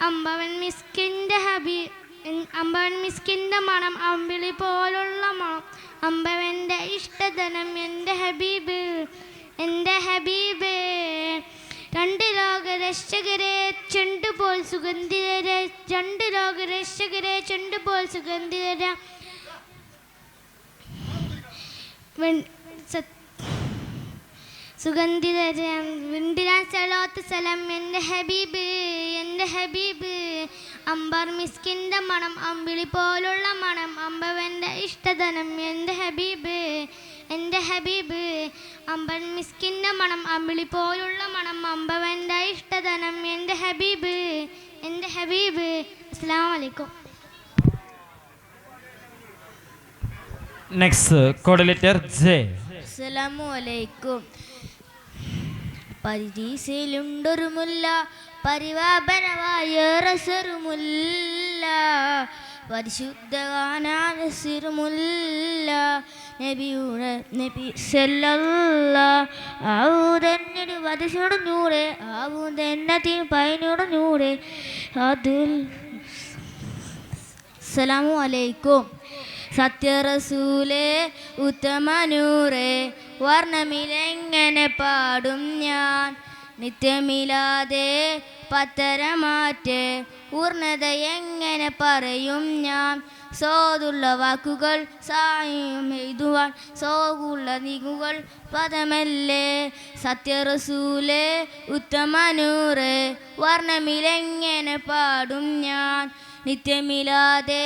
അമ്പവൻ മിസ്കിൻ്റെ ഹബീബ് അമ്പവൻ മിസ്കിൻ്റെ മണം അമ്പിളി പോലുള്ള മണം അമ്പവൻ്റെ ഇഷ്ടധനം എൻ്റെ ഹബീബ് എൻ്റെ ഹബീബ് രണ്ട് രോഗരക്ഷകരെ ചെണ്ടുപോൽ സുഗന്ധിതരെ രണ്ട് രോഗരക്ഷകരെ ചെണ്ടുപോൽ സുഗന്ധിതരെ സുഗന്ധിതരെ വിണ്ടിരാൻ സലാത്ത് സലാം എൻ്റെ ഹബീബ് എൻ്റെ ഹബീബ് അമ്പർ മിസ്കിൻ്റെ മണം അമ്പിളി പോലുള്ള മണം അമ്പവൻ്റെ ഇഷ്ടധനം എൻ്റെ ഹബീബ് എൻ്റെ ഹബീബ് അമ്പൻ മിസ്കിൻ്റെ മണം അമ്പിളി പോലുള്ള മണം അമ്പവൻ്റെ ഇഷ്ടധനം എൻ്റെ ഹബീബ് എൻ്റെ ഹബീബ്. അസ്സലാമു അലൈക്കും. Next code letter J. അസ്സലാമു അലൈക്കും. പരിചീസിലുണ്ടൊരു മുല്ല പരിവാപനമായ റസറുമുല്ല പരിശുദ്ധഗാനാനസിറുമുല്ല നബിയുടെ നബി സല്ലല്ലാഹു ആവുതന്നൊരു വധസുടഞ്ഞൂടെ ആവുതെന്നതിൻ പൈനുടഞ്ഞൂടെ അതിൽ. അസ്സലാമു അലൈക്കും. സത്യറസൂലേ ഉത്തമനൂറേ വർണ്ണമിലെങ്ങനെ പാടും ഞാൻ നിത്യമില്ലാതെ പത്തരമാറ്റ് പൂർണ്ണത എങ്ങനെ പറയും ഞാൻ സോതുള്ള വാക്കുകൾ സായും എഴുതുവാൻ സോകുള്ള നികുകൾ പദമല്ലേ സത്യറസൂലേ ഉത്തമനൂറ് വർണ്ണമിലെങ്ങനെ പാടും ഞാൻ നിത്യമില്ലാതെ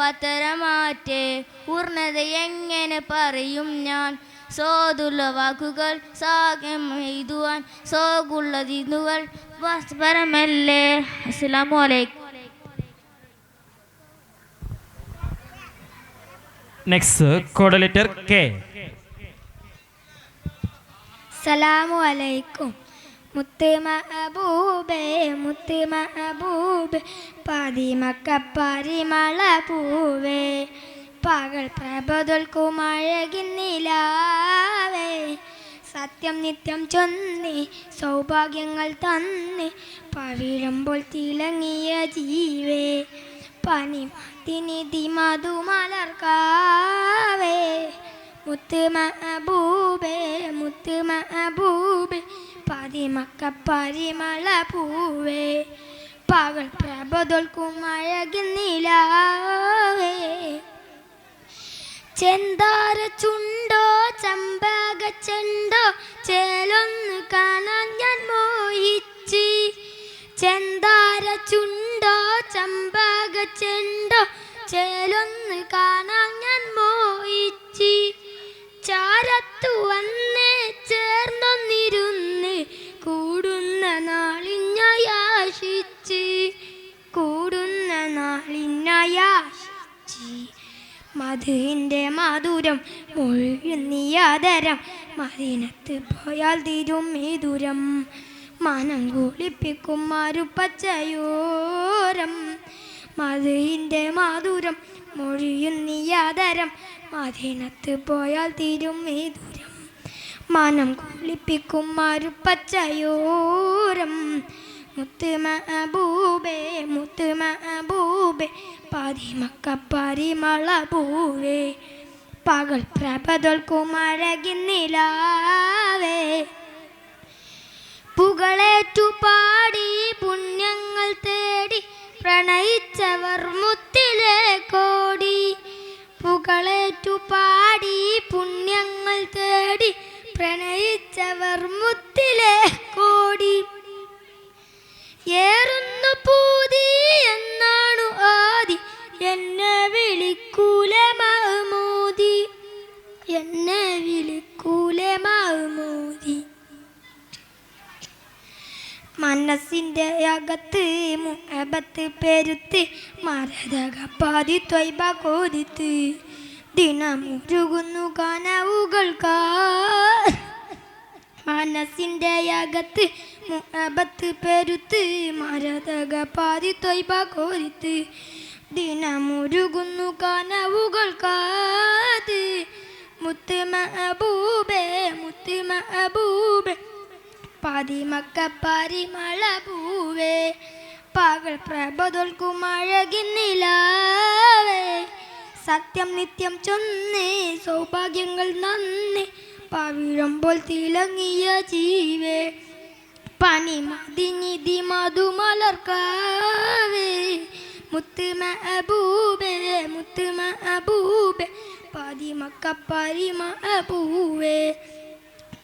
പത്തരമാറ്റ് പൂർണ്ണത എങ്ങനെ പറയും ഞാൻ സോതുള്ള വാക്കുകൾ സാകം എഴുതുവാൻ സോകുള്ള ദിനുകൾ പരമല്ലേ. അസ്സലാമു അലൈക്കും. Next code letter K. സലാമു അലൈക്കും. മുത്ത് മഹബൂബേ മുത്ത് മഹബൂബേ പാതിമക്കപ്പാരിമള പൂവേ പകൽ പ്രഭതൊൽക്കും അഴകിന്നിലാവേ സത്യം നിത്യം ചൊന്നി സൗഭാഗ്യങ്ങൾ തന്നി പവിഴുമ്പോൾ തിളങ്ങിയ ജീവേ പനിമതിനിധി മധുമലർക്കാവേ മുത്ത് മഹബൂബേ മുത്ത് മഹബൂബേ പതിമക്കപ്പരിമള പൂവേ പകൽ പ്രഭതൊൽക്കും അഴകിന്നിലാവേ ചെന്താര ചുണ്ടോ ചമ്പക ചെണ്ടോ ചേലൊന്ന് കാണാൻ ഞാൻ മോഹിച്ച് ചെന്താര ചുണ്ടോ ചമ്പക ചെണ്ടോ ചേലൊന്ന് കാണാൻ ഞാൻ മോഹിച്ച് ചാരത്തു വന്ന് ചേർന്നൊന്നിരുന്ന് കൂടുന്ന നാളിഞ്ഞയാശിച്ച് കൂടുന്ന നാളിഞ്ഞയാശിച്ച് മധുവിൻ്റെ മധുരം മുഴുന്നിയാദരം മദീനത്ത് പോയാൽ തീരും ഈ ദൂരം മനം കുളിപ്പിക്കും മരുപ്പച്ചയോരം മധുവിൻ്റെ മധുരം മൊഴിയുന്നിയാദരം മദീനത്ത് പോയാൽ തീരും ഈ ദൂരം മനം കുളിപ്പിക്കും മരുപ്പച്ചയോരം മുത്ത് മഹബൂബേ മുത്ത് മഹബൂബേ പാതിമക്കപ്പരിമള പൂവേ പകൽ പ്രഭതൊൽക്കും അഴകിന്നിലാവേ പുകളേറ്റു പാടി പുണ്യങ്ങൾ തേടി പ്രണയിച്ചവർ മുത്തിലെ കോടി പുകളേറ്റു പാടി പുണ്യങ്ങൾ തേടി പ്രണയിച്ചവർ മുത്തിലെ കോടി ഏറുന്നു പൂതി എന്നാണു ആദി എന്നെ വിളിക്കൂലെ മഹ്മൂദി എന്നെ വിളിക്കൂലെ മഹ്മൂദി മനസ്സിൻ്റെ അകത്ത് മുഹബത്ത് പെരുത്ത് മരതക പാതി ത്വയ്ബ കോതിത്ത് ദിനമുരുകുന്നു കനവുകൾക്കാ മനസ്സിൻ്റെ അകത്ത് മുഹബത്ത് പെരുത്ത് മരതക പാതി ത്വയ്ബ കോതിത്ത് ദിനമുരുകുന്നു കനവുകൾക്കാത് മുത്ത് മഹബൂബേ മുത്ത് മഹബൂബേ പാതിമക്കപ്പരിമള പൂവേ പകൽ പ്രഭതൊൽക്കും അഴകിന്നിലാവേ സത്യം നിത്യം ചൊന്ന് സൗഭാഗ്യങ്ങൾ നന്ദി പവിഴമ്പോൾ തിളങ്ങിയ ജീവേ പനിമതിനിധി മധുമലർക്കാവേ മുത്ത് മഹബൂബേ മുത്ത് മഹബൂബേ പാതിമക്കപ്പരിമള പൂവേ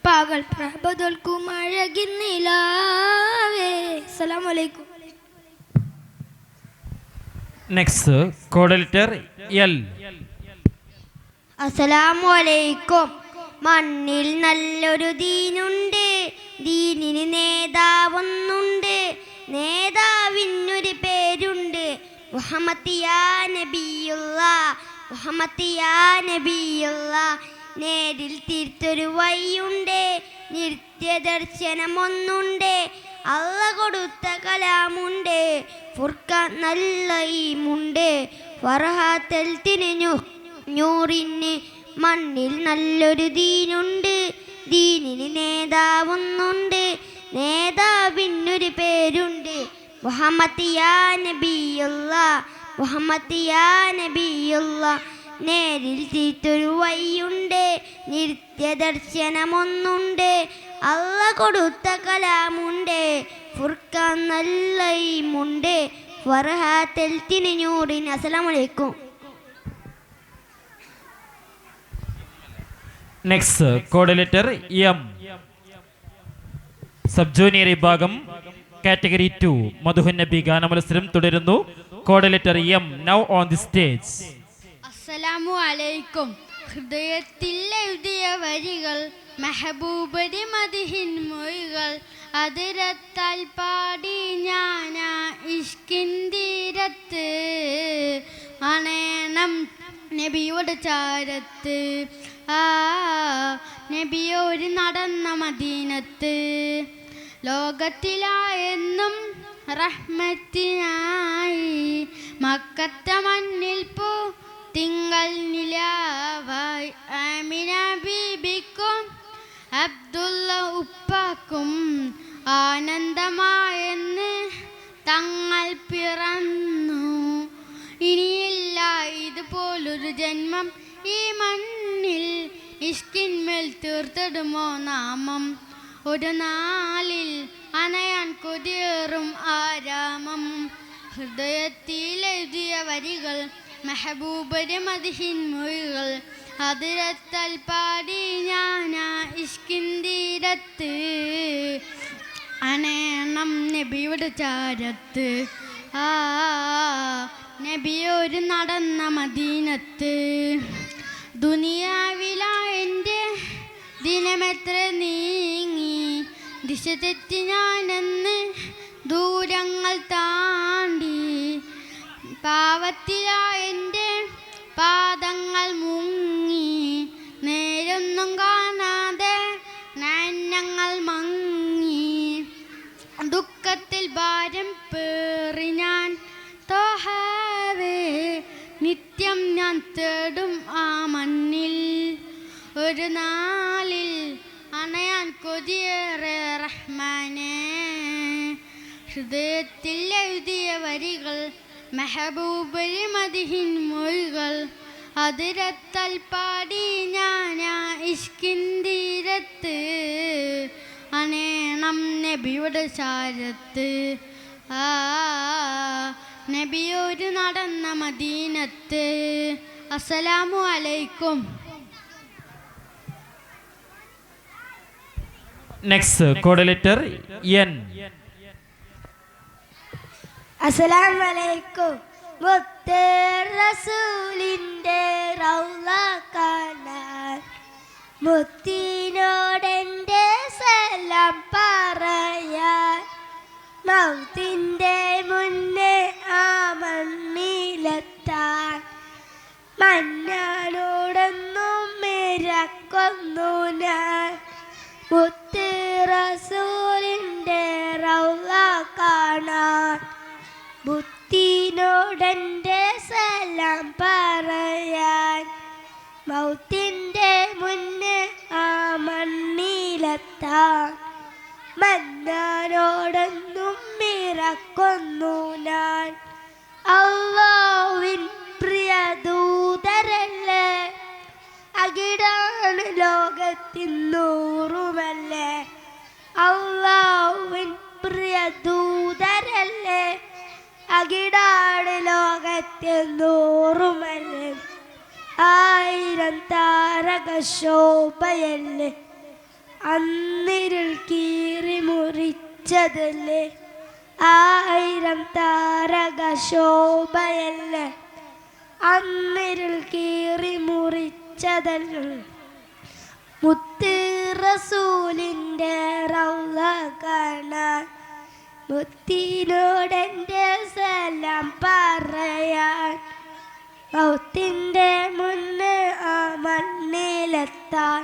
പകൽ പ്രഭതൊൽക്കും അഴകിന്നിലാവേ. അസ്സലാമു അലൈക്കും. Next code letter L. അസ്സലാമു അലൈക്കും. മണ്ണിൽ നല്ലൊരു ദീനുണ്ട്, ദീനിന് നേതാവൊന്നുണ്ട്, നേതാവിനൊരു പേരുണ്ട്, മുഹമ്മദ് യാ നബിയുള്ളാ, മുഹമ്മദ് യാ നബിയുള്ളാ. നേരിൽ തിരിത്തൊരു വഴിയുണ്ട്, നിത്യദർശനമൊന്നുണ്ട്, അള്ള കൊടുത്ത കലാമുണ്ട്, ഫുർഖാൻ നല്ല ഈമുണ്ട്, ഫർഹാത്തൽ തിരിഞ്ഞു നൂറിന്. മണ്ണിൽ നല്ലൊരു ദീനുണ്ട്, ദീനിന് നേതാവൊന്നുണ്ട്, നേതാവിനൊരു പേരുണ്ട്, മുഹമ്മദ് യാ നബിയുള്ളാ, മുഹമ്മദ് യാ നബിയുള്ളാ. നേരിൽ തീത്തൊരു വഴിയുണ്ട്, നിത്യദർശനമൊന്നുണ്ട്, അള്ള കൊടുത്ത കലാമുണ്ട്, ഫുർഖാൻ നല്ല ഈമുണ്ട്, ഫർഹാത്തിൽ തിരിഞ്ഞൂറിൻ. അസ്സലാമു അലൈക്കും. Next code letter M, sub junior വിഭാഗം കാറ്റഗറി 2 മധുഹൻ നബി ഗാന മത്സരം തുടരുന്നു. Code letter am now on the stage. അസ്സലാമു അലൈക്കും. ഹൃദയത്തിൽ എഴുതിയ വരികൾ, മെഹബൂബരി മദിഹിൻ മൊഴികൾ, അതിരത്താൽ പാടി ഞാനാ ഇഷ്കിൻ തീരത്ത്, അണേണം നബിയുടെ ചാരത്ത്, നബിയോര് നടന്ന മദീനത്ത്, ലോകത്തിലായെന്നും റഹ്മത്തിനായി, മക്കത്തെ മണ്ണിൽ പോ തിങ്കൾ നിലാവായി, ആമിന ബീബിക്കും അബ്ദുള്ള ഉപ്പാക്കും ആനന്ദമായെന്ന് തങ്ങൾ പിറന്നു. ഇനിയില്ല ഇതുപോലൊരു ജന്മം ഈ മണ്ണിൽ, ഇഷ്കിന്മേൽ തീർത്തിടുമോ നാമം, ഒരു നാളിൽ അണയാൻ കൊതിയേറും ആരാമം. ഹൃദയത്തിലെഴുതിയ വരികൾ, മെഹബൂബരി മദിഹിൻ മൊഴികൾ, അതിരത്താൽ പാടി ഞാനാ ഇഷ്കിൻ തീരത്ത്, അണയണം നബിയുടെ ചാരത്ത്, നബിയോര് നടന്ന മദീനത്ത്. ദുനിയാവിലാ എൻ്റെ ദിനമെത്ര നീങ്ങി, ദിശ തെറ്റി ഞാനെന്ന് ദൂരങ്ങൾ താണ്ടി, പാവത്തിലാ എൻ്റെ പാദങ്ങൾ മുങ്ങി, നേരൊന്നും കാണാതെ നയനങ്ങൾ മങ്ങി, ദുഃഖത്തിൽ ഭാരം പേറി ഞാൻ തോഹാവേ, നിത്യം ഞാൻ തേടും ആ മണ്ണിൽ, ഒരു നാളിൽ അണയാൻ കൊതിയേറെ റഹ്മാനേ. ഹൃദയത്തിൽ എഴുതിയ വരികൾ, മെഹബൂബരി മദിഹിൻ മൊഴികൾ, അതിരത്താൽ പാടി ഞാനാ ഇഷ്കിൻ തീരത്ത്, അണേണം നബിയുടെ ചാരത്ത്, നബിയോര് നടന്ന മദീനത്ത്. അസ്സലാമു അലൈക്കും. Next code letter N. അസ്സലാമു അലൈക്കും. മുത്ത് റസൂലിന്റെ റൗള കാണാൻ, മുത്തിനോടെൻ്റെ സലാം പറയാൻ, മൗത്തിന്റെ മുന്നേ ആ മണ്ണിലെത്താൻ, മന്നാനോടൊന്നും മിരക്കൊന്നു ഞാൻ, മുത്ത് റസൂലിന്റെ റൗള കാണാൻ, ബുദ്ധിനോടെൻ്റെ സലാം പറയാൻ, മൗത്തിന്റെ മുന്നേ ആ മണ്ണിലെത്താൻ, മന്നാനോടൊന്നും മിരക്കൊന്നു ഞാൻ. അല്ലാഹുവിൻ പ്രിയ ദൂതരല്ലേ, അകിടാണ് ലോകത്തിന്നൂറുമല്ലേ, അല്ലാഹുവിൻ പ്രിയ ദൂതരല്ലേ, അകിടാണ് ലോകത്തിന്നൂറുമല്ലേ, ആയിരം താരക ശോഭയല്ലേ, അന്നിരുൾ കീറി മുറിച്ചതല്ലേ, ആയിരം താരക ശോഭയല്ലേ, അന്നിരുൾ കീറി മുറിച്ചതല്ലേ, മുത്ത് റസൂലിന്റെ റൗള കാണാൻ, മുത്തിനോടെൻ്റെ സലാം പറയാൻ, മൗത്തിന്റെ മുന്നേ ആ മണ്ണിലെത്താൻ,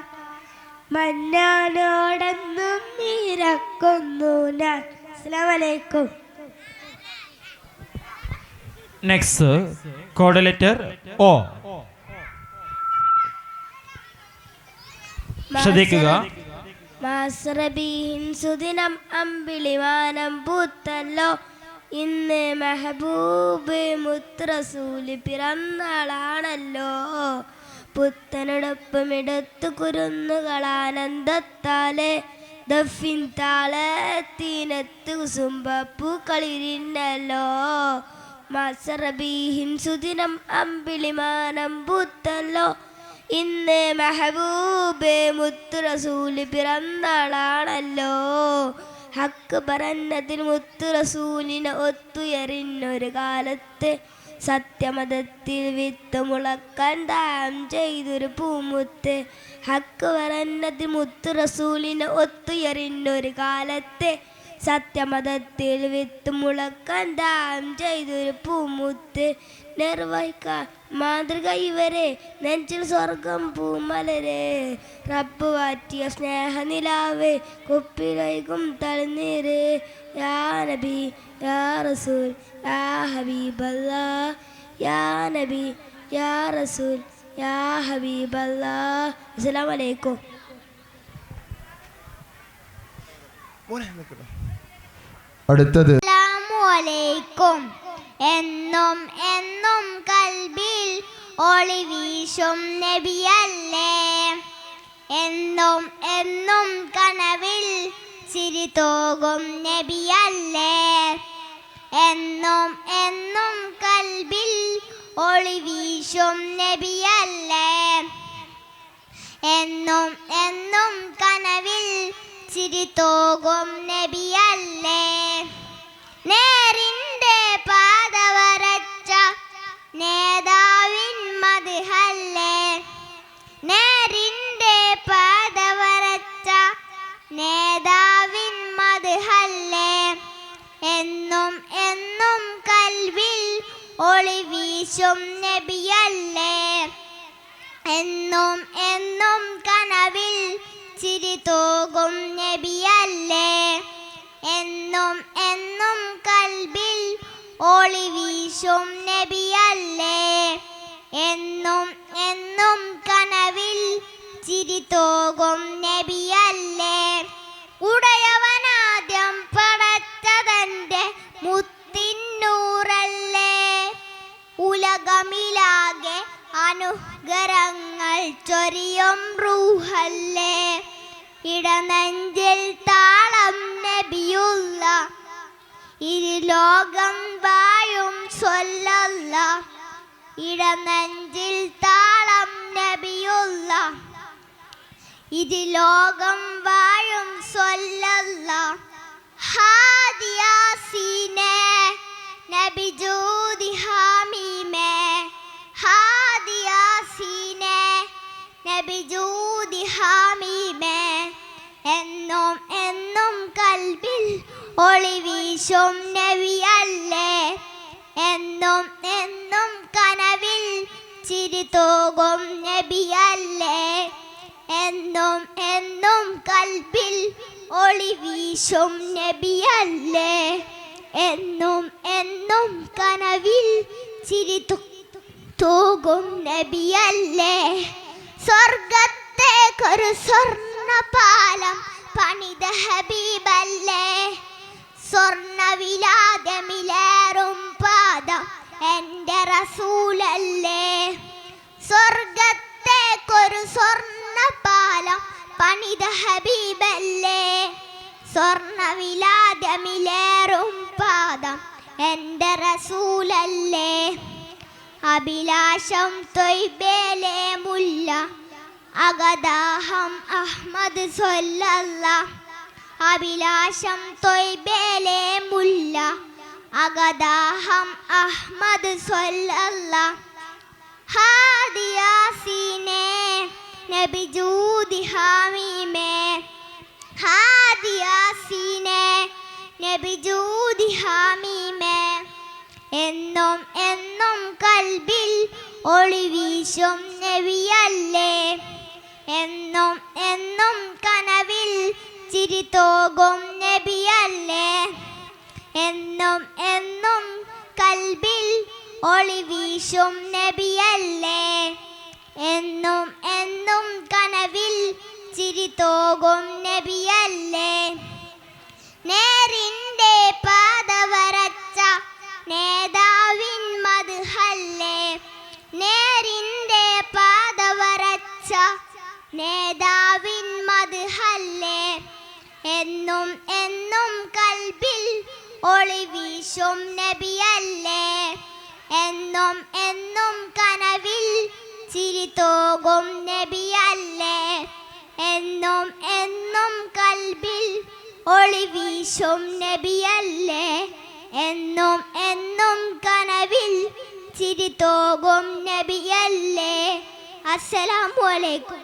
മന്നാനോടൊന്നും ഇരക്കുന്നു ഞാൻ. അസ്സലാമു അലൈക്കും. Next code letter O. ശ്രദ്ധിക്കുക. മാസ്രബീൻ സുദിനം അമ്പിളിവാനം പൂത്തല്ലോ, ഇന്ന് മെഹബൂബ് മുത്ത് റസൂല് പിറന്നാളാണല്ലോ. പുത്തനോടൊപ്പം എടുത്തു കുരുന്നുകളാനന്ദത്താലെ ദഫിൻ താളത്തിനത്ത് കുസുമ്പപ്പൂക്കളിരിന്നല്ലോ. മസറബീഹിൻ സുദിനം അമ്പിളിമാനം പൂത്തല്ലോ. ഇന്ന് മെഹബൂബ് മുത്ത് റസൂല് പിറന്നാളാണല്ലോ. ഹക്ക് പറഞ്ഞതിൽ മുത്ത് റസൂലിനെ ഒത്തുയറിഞ്ഞൊരു കാലത്ത് സത്യമതത്തിൽ വിത്ത് മുളക്കാൻ ദാം ചെയ്തൊരു പൂമുത്ത്. ഹക്ക് പറഞ്ഞതിൽ മുത്ത് റസൂലിനെ ഒത്തുയറിഞ്ഞൊരു കാലത്ത് സത്യമതത്തിൽ വിത്ത് മുളക്കാൻ ദാം ചെയ്തൊരു പൂമുത്ത്. നിർവഹിക്കാൻ മാതൃക ഇവരെ നെഞ്ചിൽ സ്വർഗം പൂമലരെ. റബ്ബ് വാറ്റിയ സ്നേഹനിലാവ് കുപ്പിലൈകും തളിനീര്. യാ നബി യാ റസൂൽ യാ ഹബീബല്ലാ. യാ നബി യാ റസൂൽ യാ ഹബീബല്ലാ. അസ്സലാമു അലൈക്കും. അടുത്തത് അസ്സലാമലൈക്കും. എന്നും എന്നും കൽബിൽ ഒളി വീശും നബിയല്ലേ. എന്നും എന്നും കനവിൽ ചിരി തോകും നബിയല്ലേ. എന്നും എന്നും കൽബിൽ ഒളി വീശും നബിയല്ലേ. എന്നും എന്നും കനവിൽ ചിരി തോകും നബിയല്ലേ. നേരിൻ്റെ പാത വരച്ച നേതാവിൻ മദ്ഹല്ലേ. നേരിൻ്റെ പാത വരച്ച നേതാവിൻ മദ്ഹല്ലേ. എന്നും എന്നും കൽവിൽ ഒളി വീശും നബിയല്ലേ. എന്നും എന്നും കനവിൽ ചിരി തോകും നബിയല്ലേ. എന്നും എന്നും കൽബിൽ ഒളി വീശും നബിയല്ലേ. എന്നും എന്നും കനവിൽ ചിരി തോകും നബിയല്ലേ. ഉടയവനാദ്യം പടച്ചതന്റെ മുത്തിന്നൂറല്ലേ. ഉലകമിലാകെ അനുഗ്രഹങ്ങൾ ചൊരിയും റൂഹല്ലേ. ഇടനെഞ്ചിൽ താളം നബിയുള്ള ഇരുലോകം വായും സ്വല്ലല്ല. ഇടനെഞ്ചിൽ താളം നബിയുള്ള ഇരുലോകം വായും സ്വല്ലല്ല. ഹാദിയാസീനെ നബി ജൂദി ഹാമീമേ. ഹാദിയാസീനെ നബി ജൂദി ഹാമീമേ. എന്നും എന്നും കൽബിൽ ഒളി വീശും നബിയല്ലേ. എന്നും എന്നും കനവിൽ ചിരി തോകും നബിയല്ലേ. എന്നും എന്നും കൽബിൽ ഒളി വീശും നബിയല്ലേ. എന്നും എന്നും കനവിൽ ചിരി തോകും നബിയല്ലേ. സ്വർഗത്തേക്കൊരു സ്വർണ്ണപാലം പണിത ഹബീബല്ലേ. സ്വർണ്ണവിലാദമിലേറും പാദം എൻ്റെ റസൂലല്ലേ. സ്വർഗത്തേക്കൊരു സ്വർണ്ണപാലം പണിത ഹബീബല്ലേ. സ്വർണ്ണവിലാദമിലേറും പാദം എൻ്റെ റസൂലല്ലേ. അഭിലാഷം തൊയ്ബേലെ മുല്ല അഗദാഹം അഹ്മദ് സ്വല്ലല്ല. അഭിലാഷം തൊയ്ബേലെ മുല്ല അഗദാഹം അഹ്മദ് സ്വല്ലല്ല. ഹാദിയാസീനെ നബി ജൂദി ഹാമീമേ. ഹാദിയാസീനെ നബി ജൂദി ഹാമീമേ. എന്നും എന്നും കൽബിൽ ഒളി വീശും നബിയല്ലേ. എന്നും എന്നും കനവിൽ ചിരി തോകും നബിയല്ലേ. എന്നും എന്നും കൽബിൽ ഒളി വീശും നബിയല്ലേ. എന്നും എന്നും കനവിൽ ചിരി തോകും നബിയല്ലേ. നേരിൻ്റെ പാത വരച്ച നേതാവിൻ മദ്ഹല്ലേ എന്നും എന്നും കൽബിൽ ഒളിവീശും നബിയല്ലേ എന്നും എന്നും കനവിൽ ചിരി തോകും നബിയല്ലേ എന്നും എന്നും കൽബിൽ ഒളിവീശും നബിയല്ലേ എന്നും എന്നും കനവിൽ ചിരി തോകും നബിയല്ലേ. അസ്സലാമു അലൈക്കും.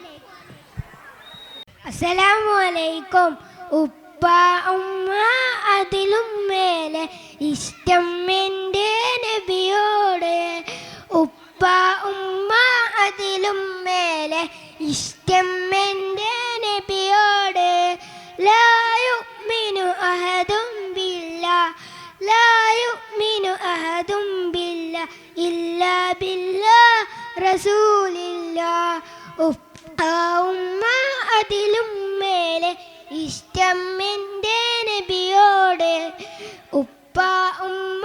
അസ്സലാമു അലൈക്കും. ഉപ്പ ഉമ്മ അതിലും മേലെ ഇഷ്ടം എൻ്റെ നബിയോട്. ഉപ്പ ഉമ്മ അതിലും മേലെ ഇഷ്ടം എൻ്റെ നബിയോട്. ലാ യുഅ്മിനു അഹദും ബില്ലാഹ് ലാ യുഅ്മിനു അഹദും ബില്ലാഹ് ഇല്ലാ ബില്ലാഹ് റസൂലില്ലാഹ്. ഉപ്പ ഉമ്മ അതിലും മേലെ ഇഷ്ടം എൻ്റെ നബിയോട്. ഉപ്പ ഉമ്മ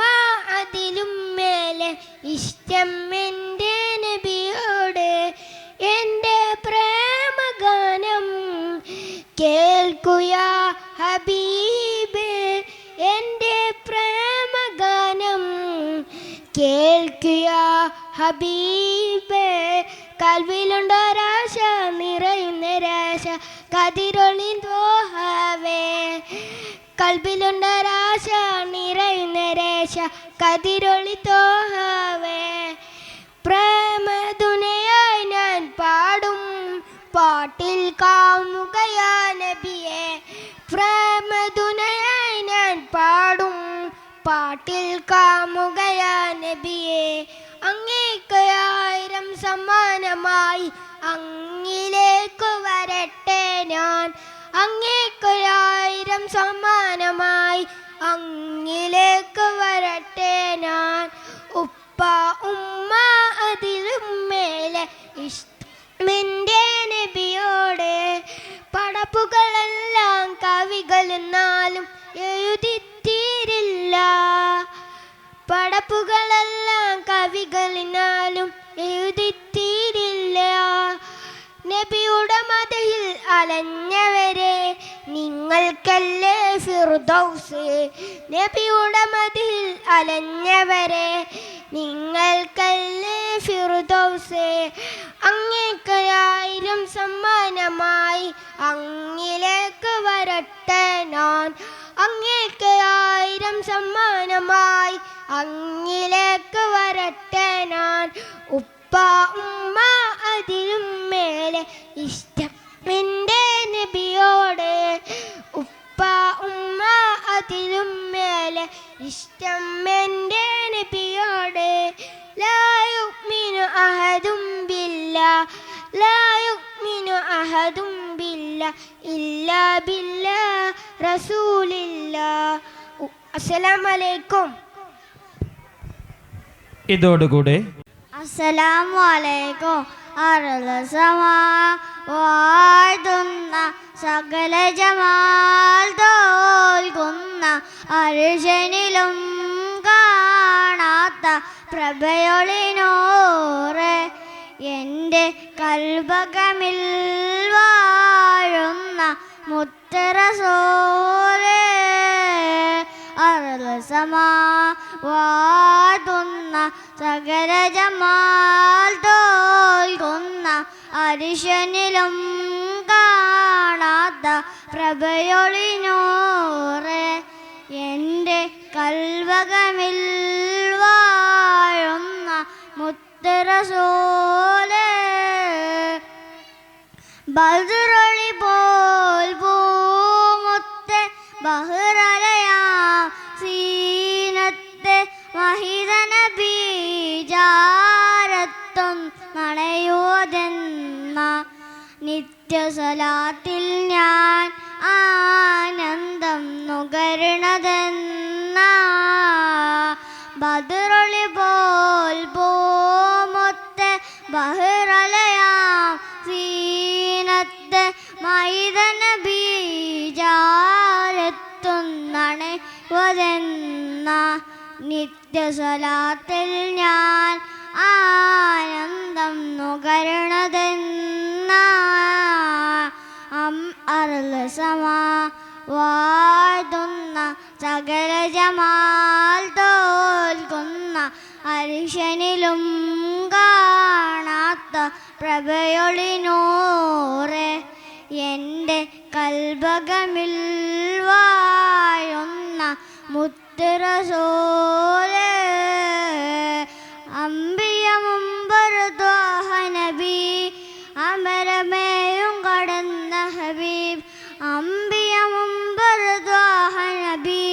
അതിലും മേലെ ഇഷ്ടം എൻ്റെ നബിയോട്. എൻ്റെ പ്രേമഗാനം കേൾക്കുയാ ഹബീബ്. എൻ്റെ പ്രേമഗാനം കേൾക്കുയാ ഹബീബ്. കൽവിലുണ്ടൊരാശ നിറയുന്ന രാശ കതിരൊളി ദോഹവേ. കൽവിലുണ്ടൊരാശ നിറയുന്ന രേശ കതിരൊളി തോഹവേ. പ്രേമദുനയായി ഞാൻ പാടും പാട്ടിൽ കാമുകയാ നബിയെ. പ്രേമദുനയായി ഞാൻ പാടും പാട്ടിൽ കാമുകയാ നബിയെ. അങ്ങേക്കായിരം സമ്മാനമായി അങ്ങിലേക്ക് വരട്ടെ ഞാൻ. അങ്ങേക്കായിരം സമ്മാനമായി അങ്ങിലേക്ക് വരട്ടെ ഞാൻ. ഉപ്പ ഉമ്മ അതിലും മേലെ ഇഷ്ടമെൻ്റെ നബിയോട്. പടപ്പുകളെല്ലാം കവികൾ എന്നാലും എഴുതിത്തീരില്ല. പടപ്പുകളെല്ലാം കവികളിനാലും എഴുതിത്തീരില്ല. നബിയുടെ മദഹിൽ അലഞ്ഞവരെ നിങ്ങൾക്കല്ലേ ഫിർദൗസ്. നബിയുടെ മദഹിൽ അലഞ്ഞവരെ നിങ്ങൾക്കല്ലേ ഫിർദൗസ്. അങ്ങേക്കായിരം സമ്മാനമായി അങ്ങിലേക്ക് വരട്ടെ ഞാൻ. അങ്ങേക്കായിരം സമ്മാനമായി അങ്ങിലേക്ക് വരട്ടെ ഞാൻ. ഉപ്പ ഉമ്മ അതിലും മേലെ ഇഷ്ടം എൻ്റെ നബിയോട്. ഉപ്പ ഉമ്മ അതിലും മേലെ ഇഷ്ടം എൻ്റെ നബിയോട്. ലാ യുഅ്മിനു അഹദും ബില്ലാഹ് ലാ യുഅ്മിനു അഹദും ബില്ലാഹ് ഇല്ലാ ബില്ലാഹ് റസൂലില്ലാഹ്. അസ്സലാമു അലൈക്കും. ഇതോടുകൂടെ അസ്സലാമു അലൈക്കും. അർളസമാ വാഴ്ത്തുന്ന സകല ജമാൽ തോൽക്കുന്ന അർശനിലും കാണാത്ത പ്രഭയൊളിനോറ് എൻ്റെ കൽബകമിൽ വാഴുന്ന മുത്തറസൂലേ. അർളസമാ വാഴ്ത്തുന്ന സകല ജമാൽ തോൽക്കുന്ന അരിശനിലും കാണാത്ത പ്രഭയൊളിനൂറ് എൻ്റെ കൽവകമിൽ വാഴുന്ന മുത്തറസൂലേ. ബദ്റൊളി പോൽ പൂമുത്ത് ബഹ്റലയാം സീനത്തെ മഹിതന ബീജാരത്തും നണയോതെന്ന നിത്യസലാത്തിൽ ഞാൻ ആനന്ദം നുകരണതെന്ന ബദ്റൊളി പോൽ പൂമുത്ത് ബഹ്റലയാം സീനത്തെ മഹിതന ബീജാരത്തും നണയോതെന്ന നിത്യസലാത്തിൽ ഞാൻ ആനന്ദം നുകരണതെന്ന സമ വാഴ്ത്തുന്ന സകല ജമാൽ തോൽക്കുന്ന അരിശനിലും കാണാത്ത പ്രഭയൊളിനൂറെ എൻ്റെ കൽബകമിൽ വാഴുന്ന മുത്തുറസൂലേ അമ്പിയ മുമ്പറുദ്വാഹ നബി അമരമേയും കടന്ന ഹബീബ് അമ്പിയ മുമ്പറുദ്വാഹ നബി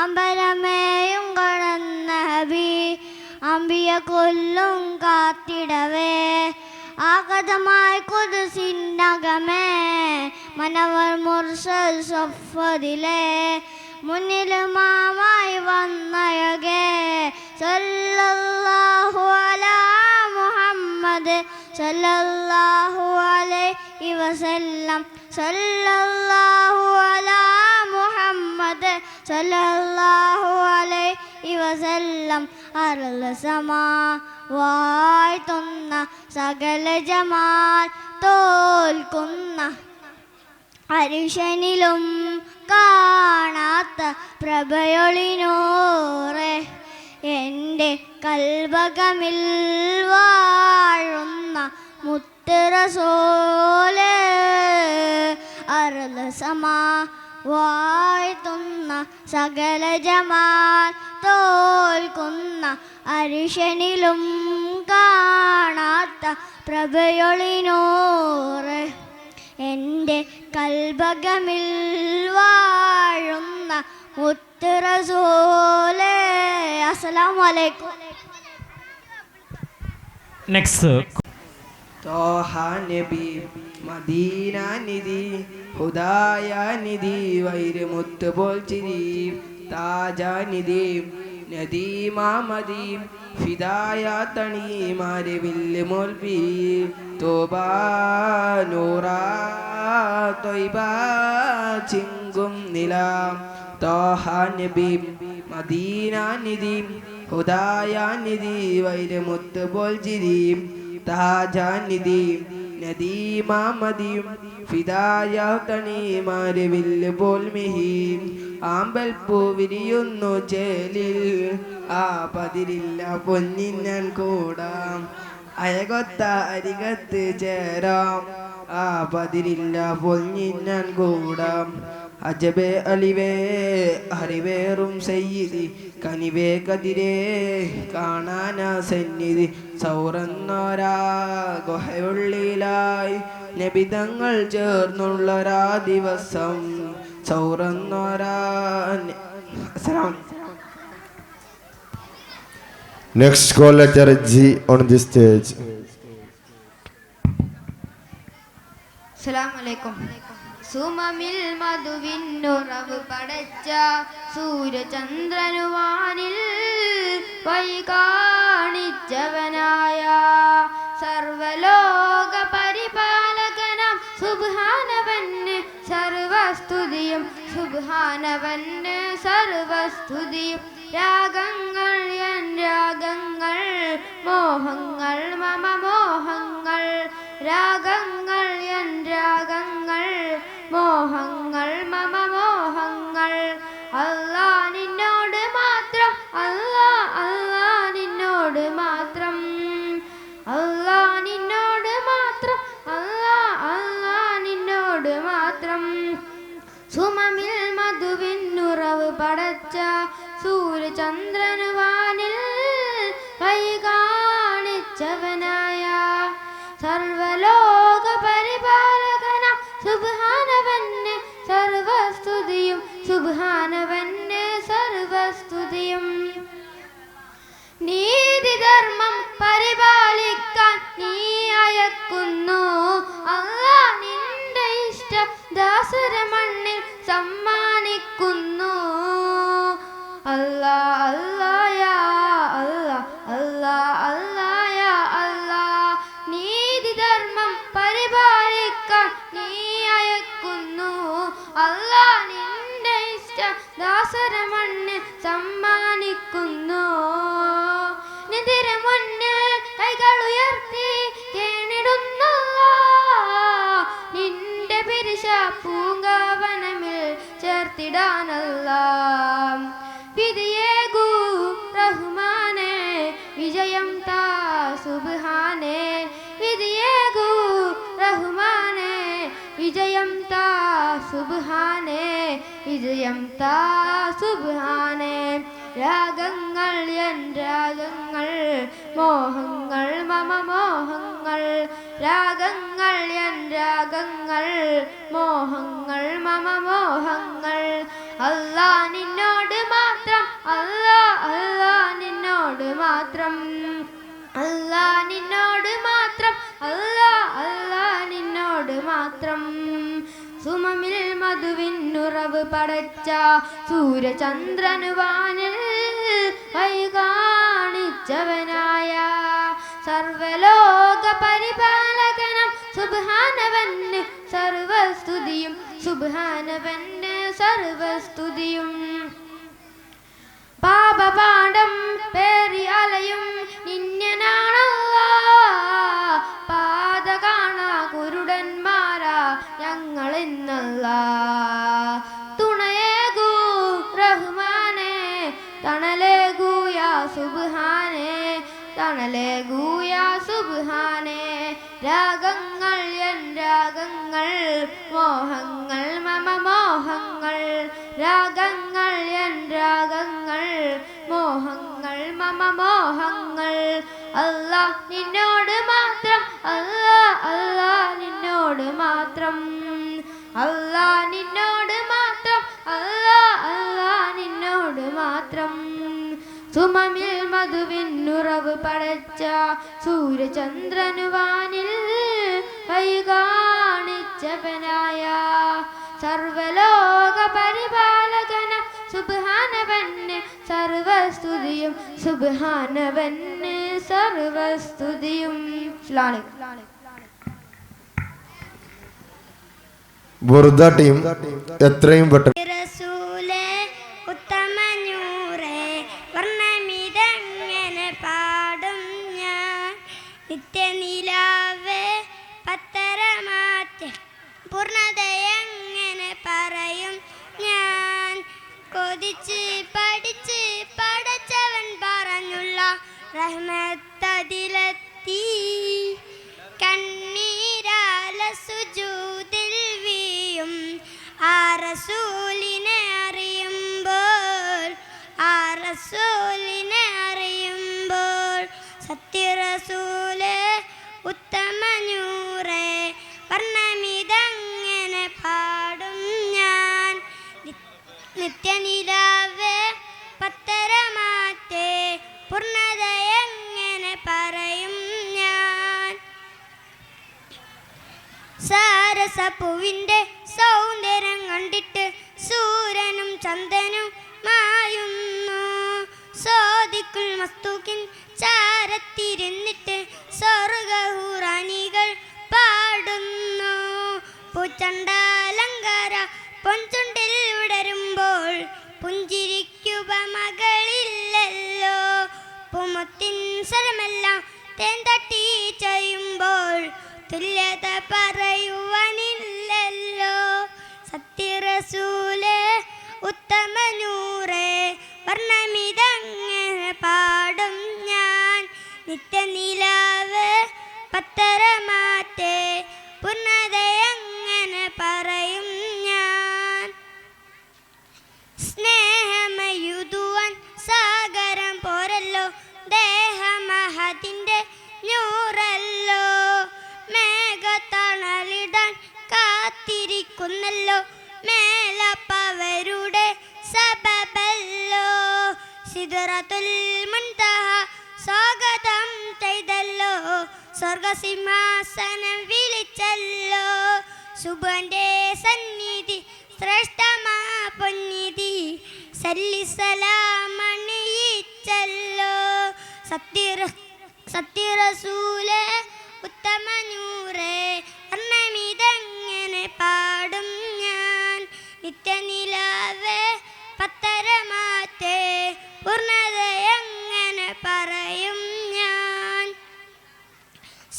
അമരമേയും കടന്ന ഹബീബ് അമ്പിയ കൊല്ലും കാത്തിടവേ ആഗതമായി കുതുസിന്നകമേ മനവർ മുർസൽ സഫദിലെ മുന്നിലുമായി വന്നയകെ സല്ലല്ലാഹു അലാ മുഹമ്മദ് സല്ലല്ലാഹു അലൈഹി വസല്ലം സല്ലല്ലാഹു അലാ മുഹമ്മദ് സല്ലല്ലാഹു അലൈഹി വസല്ലം അർള സമാ വാഴ്ത്തുന്ന സകല ജമാൽ തോൽക്കുന്ന അരിശനിലും കാണാത്ത പ്രഭയൊളിനൂറെ എൻ്റെ കൽബകമിൽ വാഴുന്ന മുത്തുറസൂലേ അർള സമാ വാഴ്ത്തുന്ന സകല ജമാൽ തോൽക്കുന്ന അരിശനിലും കാണാത്ത പ്രഭയൊളിനൂറെ എൻ്റെ കൽബകമിൽ വാഴുന്ന മുത്തുറസൂലേ. അസ്സലാമു അലൈക്കും. നെക്സ്റ്റ് തോഹ നബി മദീന നിധി ഹുദായ നിധി വൈരമുത്ത് പോൽ ചിരി താജ നിധി നദീമാമദി ഫിദായ തണി മാരെ വില്ല് മോൽപി തോബാ നൂറാ തൊയ്ബാ ചിങ്കും നിലാം തോഹ നബി മദീന നിധി ഹുദായ നിധി വൈരമുത്ത് പോൽ ചിരി താജ നിധി നദീമാമദി ഫിദായ തണി മാരെ വില്ല് പോൽ മിഹി ആമ്പൽ പൂ വിരിയുന്നു ചേലിൽ ആ പതിരില്ല പൊന്നിന്നൻ കൂടാം അയകൊത്ത അരികത്ത് ചേരാം ആ പതിരില്ല പൊന്നിന്നൻ കൂടാം അജബേ അലിവേ അറിവേറും സയ്യിദി കനിവേ കതിരേ കാണാനാ സന്നിധി സൗറന്നോരാ ഗുഹയുള്ളിലായി നബിതങ്ങൾ ചേർന്നുള്ളൊരാ ദിവസം സൗറന്നോരാ. Next call letter G on the stage. അസ്സലാമു അലൈക്കും. സുമമിൽ മധുവിന്നുറവ് പടച്ച സൂര്യചന്ദ്രനുവാനിൽ വഴി കാണിച്ചവനായ സർവലോക പരിപാലകനം സുബ്ഹാനവന് സർവസ്തുതിയും സുബ്ഹാനവന് സർവസ്തുതിയും. രാഗങ്ങൾ എൻ രാഗങ്ങൾ മോഹങ്ങൾ മമ മോഹങ്ങൾ രാഗങ്ങൾ എൻ രാഗങ്ങൾ മോഹങ്ങൾ മമ മോഹങ്ങൾ. അല്ലാ നിന്നോട് മാത്രം അല്ലാ അല്ലാ നിന്നോട് മാത്രം അല്ലാ നിന്നോട് മാത്രം അല്ലാ അല്ലാ നിന്നോട് മാത്രം. സുമമിൽ മധുവിന്നുറവ് പടച്ച സൂര്യചന്ദ്രനുവാനിൽ വഴി കാണിച്ചവനായ സർവലോക പരിപാലകന സുബ്ഹാനവന് സർവസ്തുതിയും സുബ്ഹാനവന് സർവസ്തുതിയും. നീതിധർമ്മം പരിപാലിക്കാൻ നീ അയക്കുന്നു അല്ലാ നിന്റെ ഇഷ്ട ദാസര മണ്ണിൽ സമ്മാനിക്കുന്നു. അല്ലാ അല്ലാ യാ അല്ലാ അല്ലാ അല്ലാ യാ അല്ലാ. നീതിധർമ്മം പരിപാലിക്കാൻ നീ അയക്കുന്നു അല്ലാ നിന്റെ ഇഷ്ട ദാസര മണ്ണിൽ സമ്മാനിക്കുന്നു. നിതിര മുന്നിൽ കൈകൾ ഉയർത്തി കേണിടുന്നു നിന്റെ പിരിശ പൂങ്ക തന്നിടാനല്ലാ. വിധിയേകൂ റഹ്മാനെ വിജയം താ സുബ്ഹാനേ. വിധിയേകൂ റഹ്മാനെ വിജയം താ സുബ്ഹാനേ. വിജയം താ സുബ്ഹാനേ. രാഗങ്ങൾ എൻ രാഗങ്ങൾ മോഹങ്ങൾ മമ മോഹങ്ങൾ. രാഗങ്ങൾ എൻ രാഗങ്ങൾ മോഹങ്ങൾ മമ മോഹങ്ങൾ. അല്ലാ നിന്നോട് മാത്രം അല്ലാ അല്ലാ നിന്നോട് മാത്രം. അല്ലാ നിന്നോട് മാത്രം അല്ലാ അല്ലാ നിന്നോട് മാത്രം. സുമമിൽ മധുവിന്നുറവ് പടച്ച സൂര്യചന്ദ്രനു വാനിൽ വൈ കാണിച്ചവനായ സർവലോക പരിപാലകനം സുബ്ഹാനവന് സർവസ്തുതിയും. സുബ്ഹാനവന് സർവസ്തുതിയും. പാപപാഠം പേറി അലയും നിന്യനാണല്ലാ. പാത കാണാ കുരുടന്മാരാ ഞങ്ങളിന്നല്ലാ. തുണയേകൂ റഹ്മാനെ തണലേകൂ യാ സുബ്ഹാനേ. തണലേകൂ യാ സുബ്ഹാനേ. രാഗങ്ങൾ എൻ രാഗങ്ങൾ മോഹങ്ങൾ മമ മോഹങ്ങൾ. രാഗങ്ങൾ എൻ രാഗങ്ങൾ മോഹങ്ങൾ മമ മോഹങ്ങൾ. അല്ലാ നിന്നോട് മാത്രം അല്ലാ അല്ലാ നിന്നോട് മാത്രം. അല്ലാ നിന്നോട് മാത്രം അല്ലാ അല്ലാ നിന്നോട് മാത്രം. സുമമിൽ മധുവിന്നുറവ് പടച്ച സൂര്യചന്ദ്രനു വാനിൽ വൈ കാണിച്ചവനായ സർവലോക പരിപാലകന സുബ്ഹാനവന് സർവസ്തുതിയും. സുബ്ഹാനവന് സർവസ്തുതിയും. ബുർദ ടീം എത്രയും പെട്ടെന്ന് റസൂലേ ഉത്തമനൂറേ വർണ്ണമിതങ്ങനെ പാടും ഞാൻ. നിത്യനിലാവേ പത്തരമാറ്റ് പൂർണ്ണതയെങ്ങനെ പറയും ഞാൻ. കൊതിച്ച് പഠിച്ച് പഠിച്ചവൻ പറഞ്ഞുള്ള റഹ്മത്തതിലെത്തി. കണ്ണീരാല സുജൂദിൽ വീയും ആ റസൂലിനെ അറിയുമ്പോൾ. ആ റസൂലിനെ അറിയുമ്പോൾ. സത്യറസൂലേ ഉത്തമനൂറേ വർണ്ണമിതങ്ങനെ പാടും ഞാൻ. നിത്യനിലാവേ പത്തരമാറ്റേ പൂർണ്ണതയെങ്ങനെ പറയും ഞാൻ. സാരസപ്പൂവിൻ്റെ സൗന്ദര്യം കണ്ടിട്ട് സൂര്യനും ചന്ദനും മായുന്നു. സോദിക്കുൽ മസ്തൂക്കിൻ ചാരത്തിരുന്നിട്ട് സ്വർഗഹൂറാനികൾ പാടുന്നു. പൂച്ചണ്ടാലങ്കാര പൊൻചുണ്ടിൽ വിടരുമ്പോൾ പുഞ്ചിരിക്കുക മകളില്ലല്ലോ. പൂമത്തിൻ സ്വരമെല്ലാം തേൻ തട്ടി ചെയ്യുമ്പോൾ തുല്യത പറയുവാനില്ലല്ലോ. സത്യറസൂലേ ഉത്തമനൂറേ വർണ്ണമിതങ്ങനെ പാടും ഞാൻ. നിത്യനിലാവ് പത്തരമാറ്റേ പൂർണ്ണതയെങ്ങനെ പറയും ഞാൻ. സ്നേഹമയുതുവാൻ സാഗരം പോരല്ലോ ദേഹമഹതിൻ്റെ നൂറല്ലോ. മേഘത്തണലിടാൻ കാത്തിരിക്കുന്നല്ലോ മേലപ്പവരുടെ സബബല്ലോ. സിദ്റത്തുൽ മുൻതഹ സ്വാഗതം ചെയ്തല്ലോ. സ്വർഗസിംഹാസനം വിളിച്ചല്ലോ. സുബന്റെ സന്നിധി ശ്രേഷ്ഠമാ പൊന്നിധി സല്ലിസലാമണിയിച്ചല്ലോ. സത്യറസൂലേ ഉത്തമനൂറേ വർണ്ണമിതങ്ങനെ പാടും ഞാൻ. നിത്യനിലാവേ പത്തരമാറ്റേ പൂർണ്ണതയെങ്ങനെ പറയും ഞാൻ.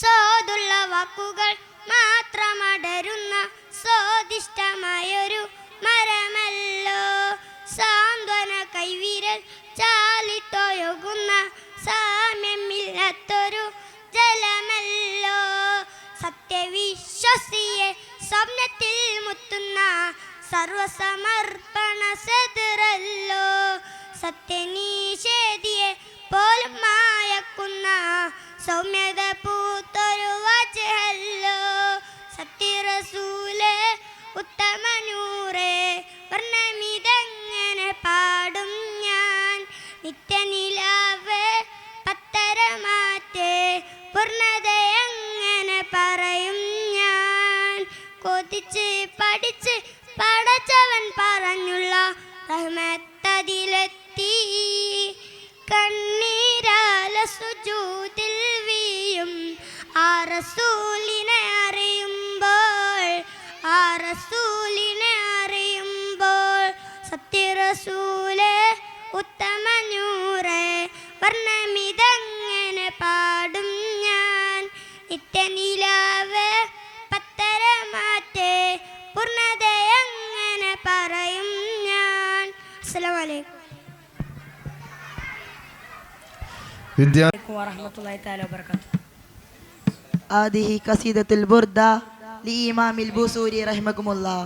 സോതുള്ള വാക്കുകൾ മാത്രമടരുന്ന സ്വാദിഷ്ടമായൊരു മരമല്ലോ. കൈവിരൽ ചാലിട്ടൊഴുകുന്ന സാമ്യമില്ലാത്തൊരു ജലമല്ലോ സത്യവിശ്വസിയെ സ്വപ്നത്തിൽ മുത്തുന്ന സർവസമർപ്പണ സദറല്ലോ സത്യനിഷേധിയെ പോലും മായക്കുന്ന സൗമ്യത പൂത്തൊരു വജഹല്ലോ സത്യറസൂലേ ഉത്തമനൂറേ വർണ്ണമിതെങ്ങനെ പാടും ഞാൻ നിത്യനിലാവേ പത്തരമാറ്റേ പൂർണ്ണതയെങ്ങനെ പറയും ഞാൻ കൊതിച്ച് പഠിച്ച് പടച്ചവൻ പറഞ്ഞുള്ള റഹ്മത്തതിലെത്തി കണ്ണീരാല സുജൂദിൽ വീയും ആ റസൂലിനെ അറിയുമ്പോൾ സത്യറസൂലേ ഉത്തമനൂറേ വർണ്ണമിതെങ്ങനെ പാടും ഞാൻ നിത്യനിലാവേ പത്തരമാറ്റേ പൂർണ്ണതയെങ്ങനെ പറയും ഞാൻ. അസ്സലാമു അലൈക്കും വറഹ്മത്തുള്ളാഹി തആല വബറകാതുഹു. هذه قصيدة البردة لإمام البوصيري رحمكم الله.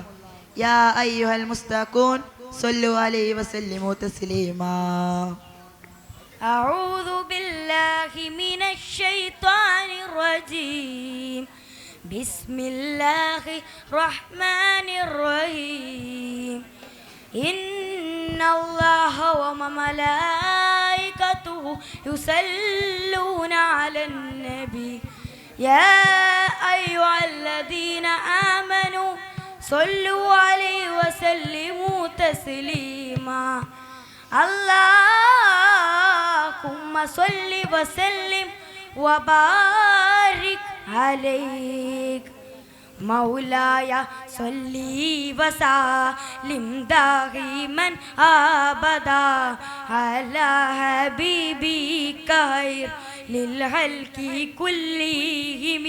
يا أيها المستاقون صلوا عليه وسلموا تسليما. أعوذ بالله من الشيطان الرجيم. بسم الله الرحمن الرحيم. إن الله وملائكته يصلون على النبي يا أيها الذين آمنوا صلوا عليه وسلموا تسليما. اللهم صل وسلم وبارك عليك مولاي صلي وسلم دائما أبدا على حبيبك خير للخلق كلهم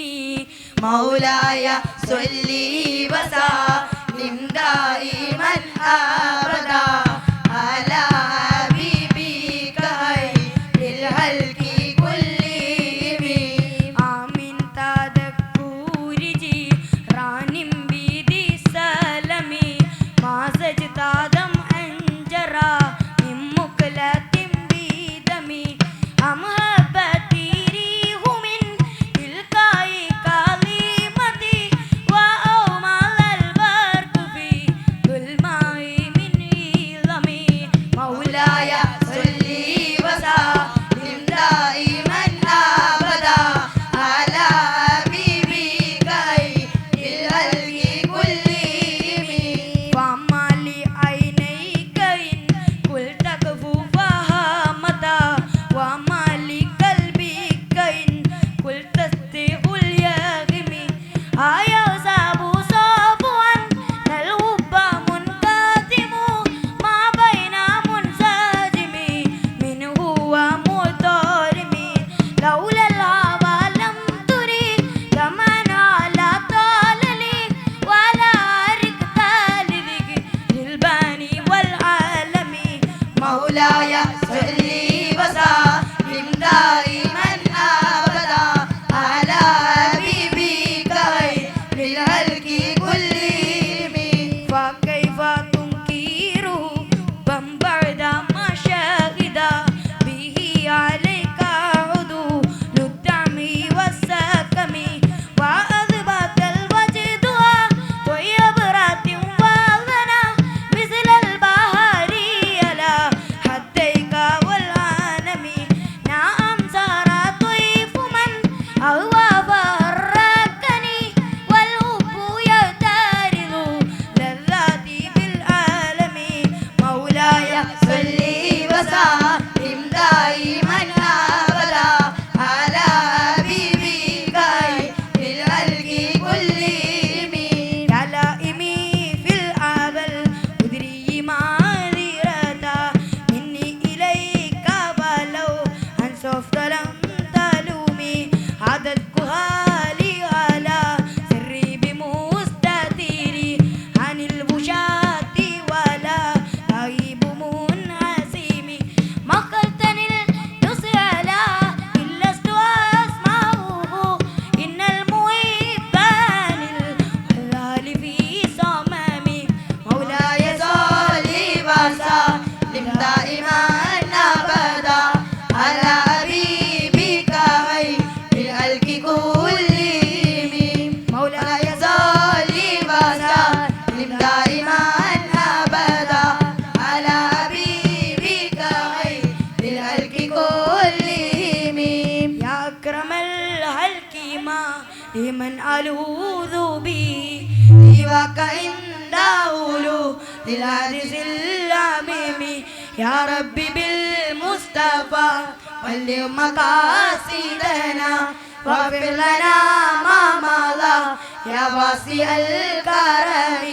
مولاي صلي وسلم دائما أبدا على حبيبك خير للخلق كلهم. آمين تذكر جيران بذي سلمي ما زجت دم أنجرا من مقلة بدمي أمهبتي ريح من تلقاء كلمتي وأومل البرق في ظلماء من إلمي مولاي صلي وسلم دائما أبدا على حبيبك خير للخلق كلهم. وما لعينيك إن قلت كفوا فهمتا وما لقلبك إن قلت استيق اليغمي آيا سابو صافوا الحب منقسم ما بين منسجم منه ومضطرم لولا الهوى لم تريد كمن على طاللي ولا ركت لذكر الباني والعالم مولاي صلي وسلم دائما أبدا على حبيبك خير للخلق كلهم. فكيف تنكره بم بعد ما شهد به عليك عدول الدم والسكم وأثبت الوجد طيب رات وغنى مثل البحر يلا حديك والعالم نعم صار طيف من أهوى فركني والحب ألوذ به سواك عند أولو للحديث العميم يا ربي بالمصطفى بلغ مقاصدنا واغفر لنا ما مضى يا واسع الكرم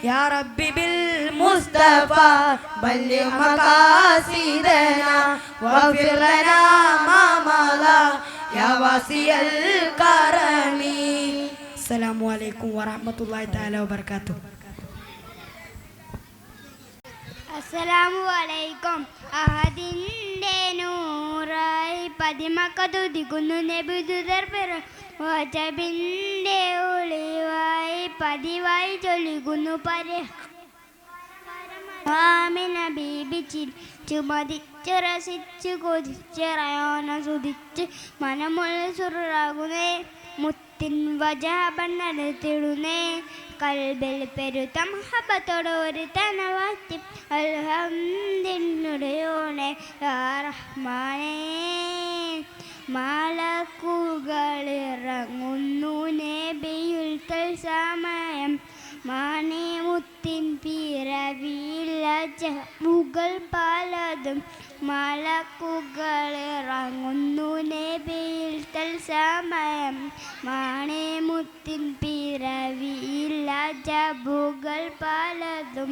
يا ربي بالمصطفى بلغ مقاصدنا واغفر لنا ما مضى يا واسع الكرم. السلام عليكم ورحمة الله تعالى وبركاته. അസ്സലാമു അലൈക്കും. അഹദിന്റെ നൂറായി പതിമക്കതുദിക്കുന്നു നബിദുദർ പെറും വജബിന്റെ ഒളിവായി പതിവായി ചൊല്ലിക്കുന്നു ആമിന ബീബി ചിരിച്ചു മതിച്ചു രസിച്ചു കൊതിച്ചിറയോന സുതിച്ച് മനമുള്ള സുറാകുന്നേ മുത്തിൻ വജാബണ്ണടുത്തിടുന്നേ കൽബിൽ പെരുത്ത മഹബത്തോടെ ഒരു തനവാറ്റി അൽഹംദുലില്ലാഹി യാ റഹ്മാനേ മലക്കുകളിറങ്ങുന്നു നബിയുൽ തൽസമയം മാനേ മുത്തിൻ പിറവിയില്ല മുകൾ പലതും മലക്കുകളിറങ്ങുന്നു നബിയിൽ തൽസമയം മാനേ മുത്തിൻ പിറവിയില്ല ജബുകൾ പലതും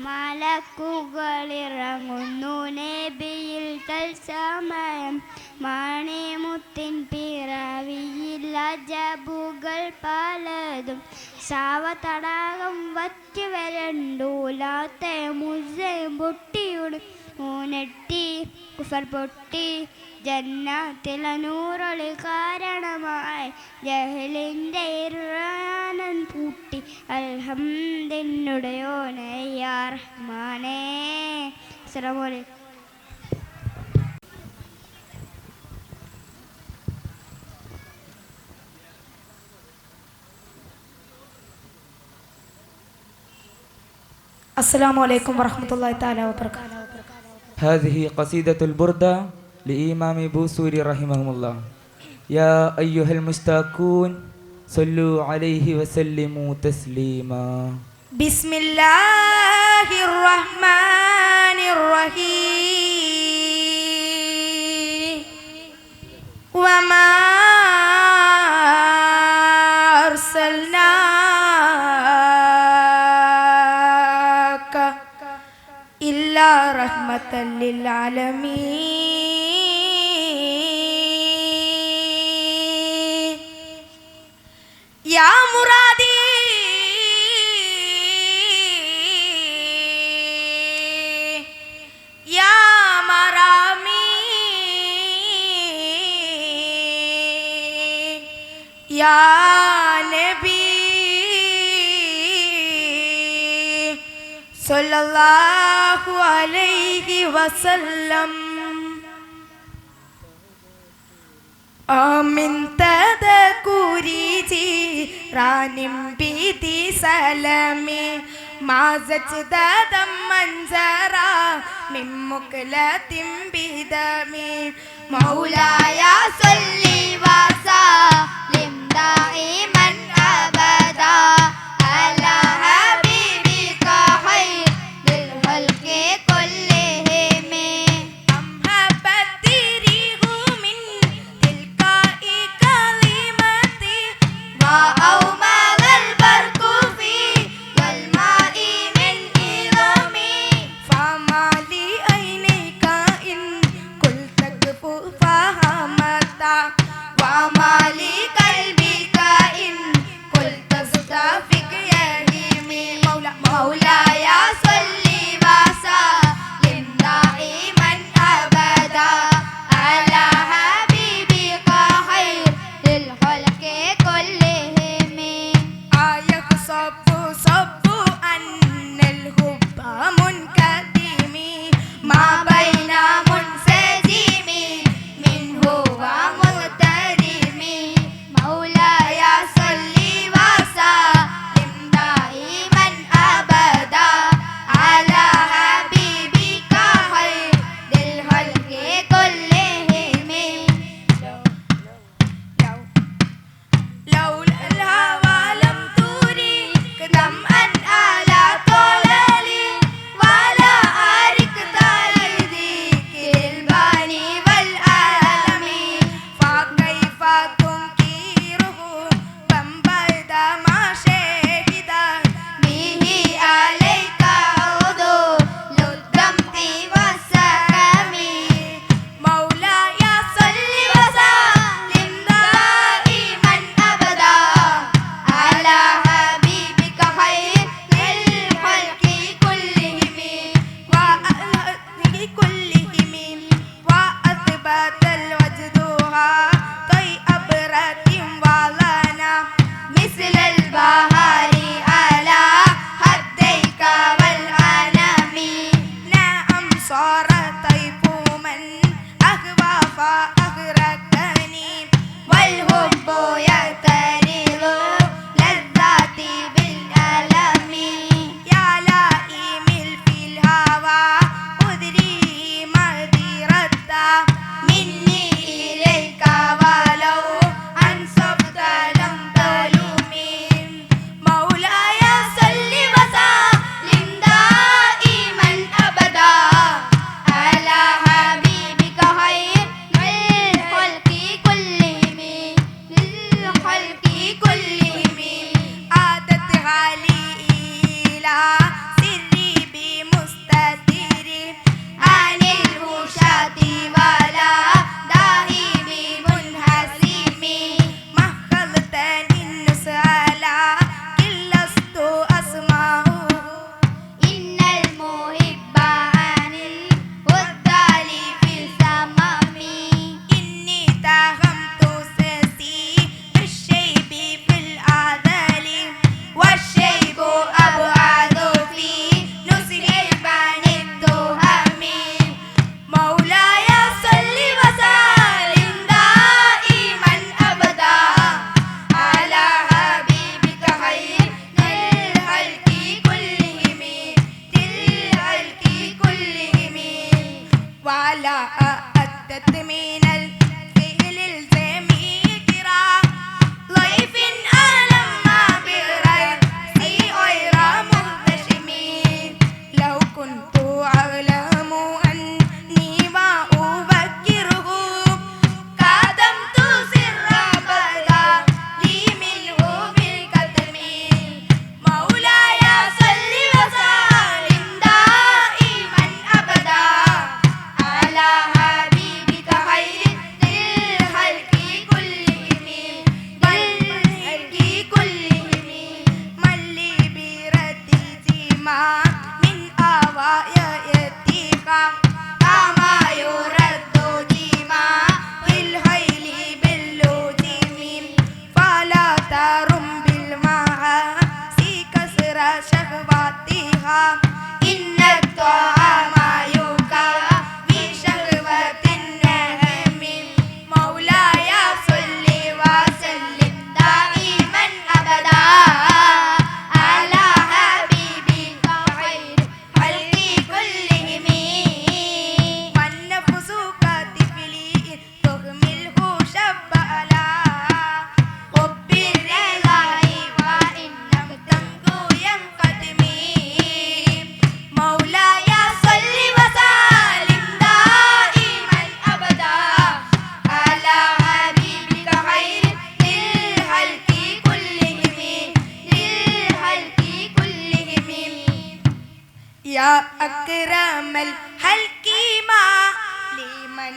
മലക്കുകളിറങ്ങുന്നു നബിയിൽ തൽസമയം മാനേ മുത്തിൻ പിറവിയില്ല ജബുകൾ പലതും സാവതടാകം വറ്റി വരണ്ടൂലാത്ത മുസ്ലിം പൊട്ടിയുടെ ഊനെട്ടി കുഫർ പൊട്ടി ജന്നത്തിലെ നൂറൊളി കാരണമായി ജഹലിൻ്റെ ഇറാനൻ പൂട്ടി അൽഹംദുലില്ലാഹി യാ റഹ്മാനേ. അസ്സലാമു അലൈക്കും. السلام عليكم ورحمة الله تعالى وبركاته. هذه قصيدة البردة لإمام بوصيري رحمه الله. يا أيها المشتاقون صلوا عليه وسلموا تسليما. بسم الله الرحمن الرحيم. وما أرسلناك إلا رحمة للعالمين. يا مرادي يا مرامي يا نبي صلى الله عليه وسلم. آمن تذكري جيران بيدي سلامي ما زجدد منزرا من مكلة بدمي مولاي صلي وسلم دائما أبدا على حبيبك خير للخلق كلهم. أم هبت ريح من تلقاء كلمتي وأومض البرق في الماء من إظامي فما لي عينيك إن قلت اكفو فهمتا وما لي قلبك إن يا أكرم الخلق ما لمن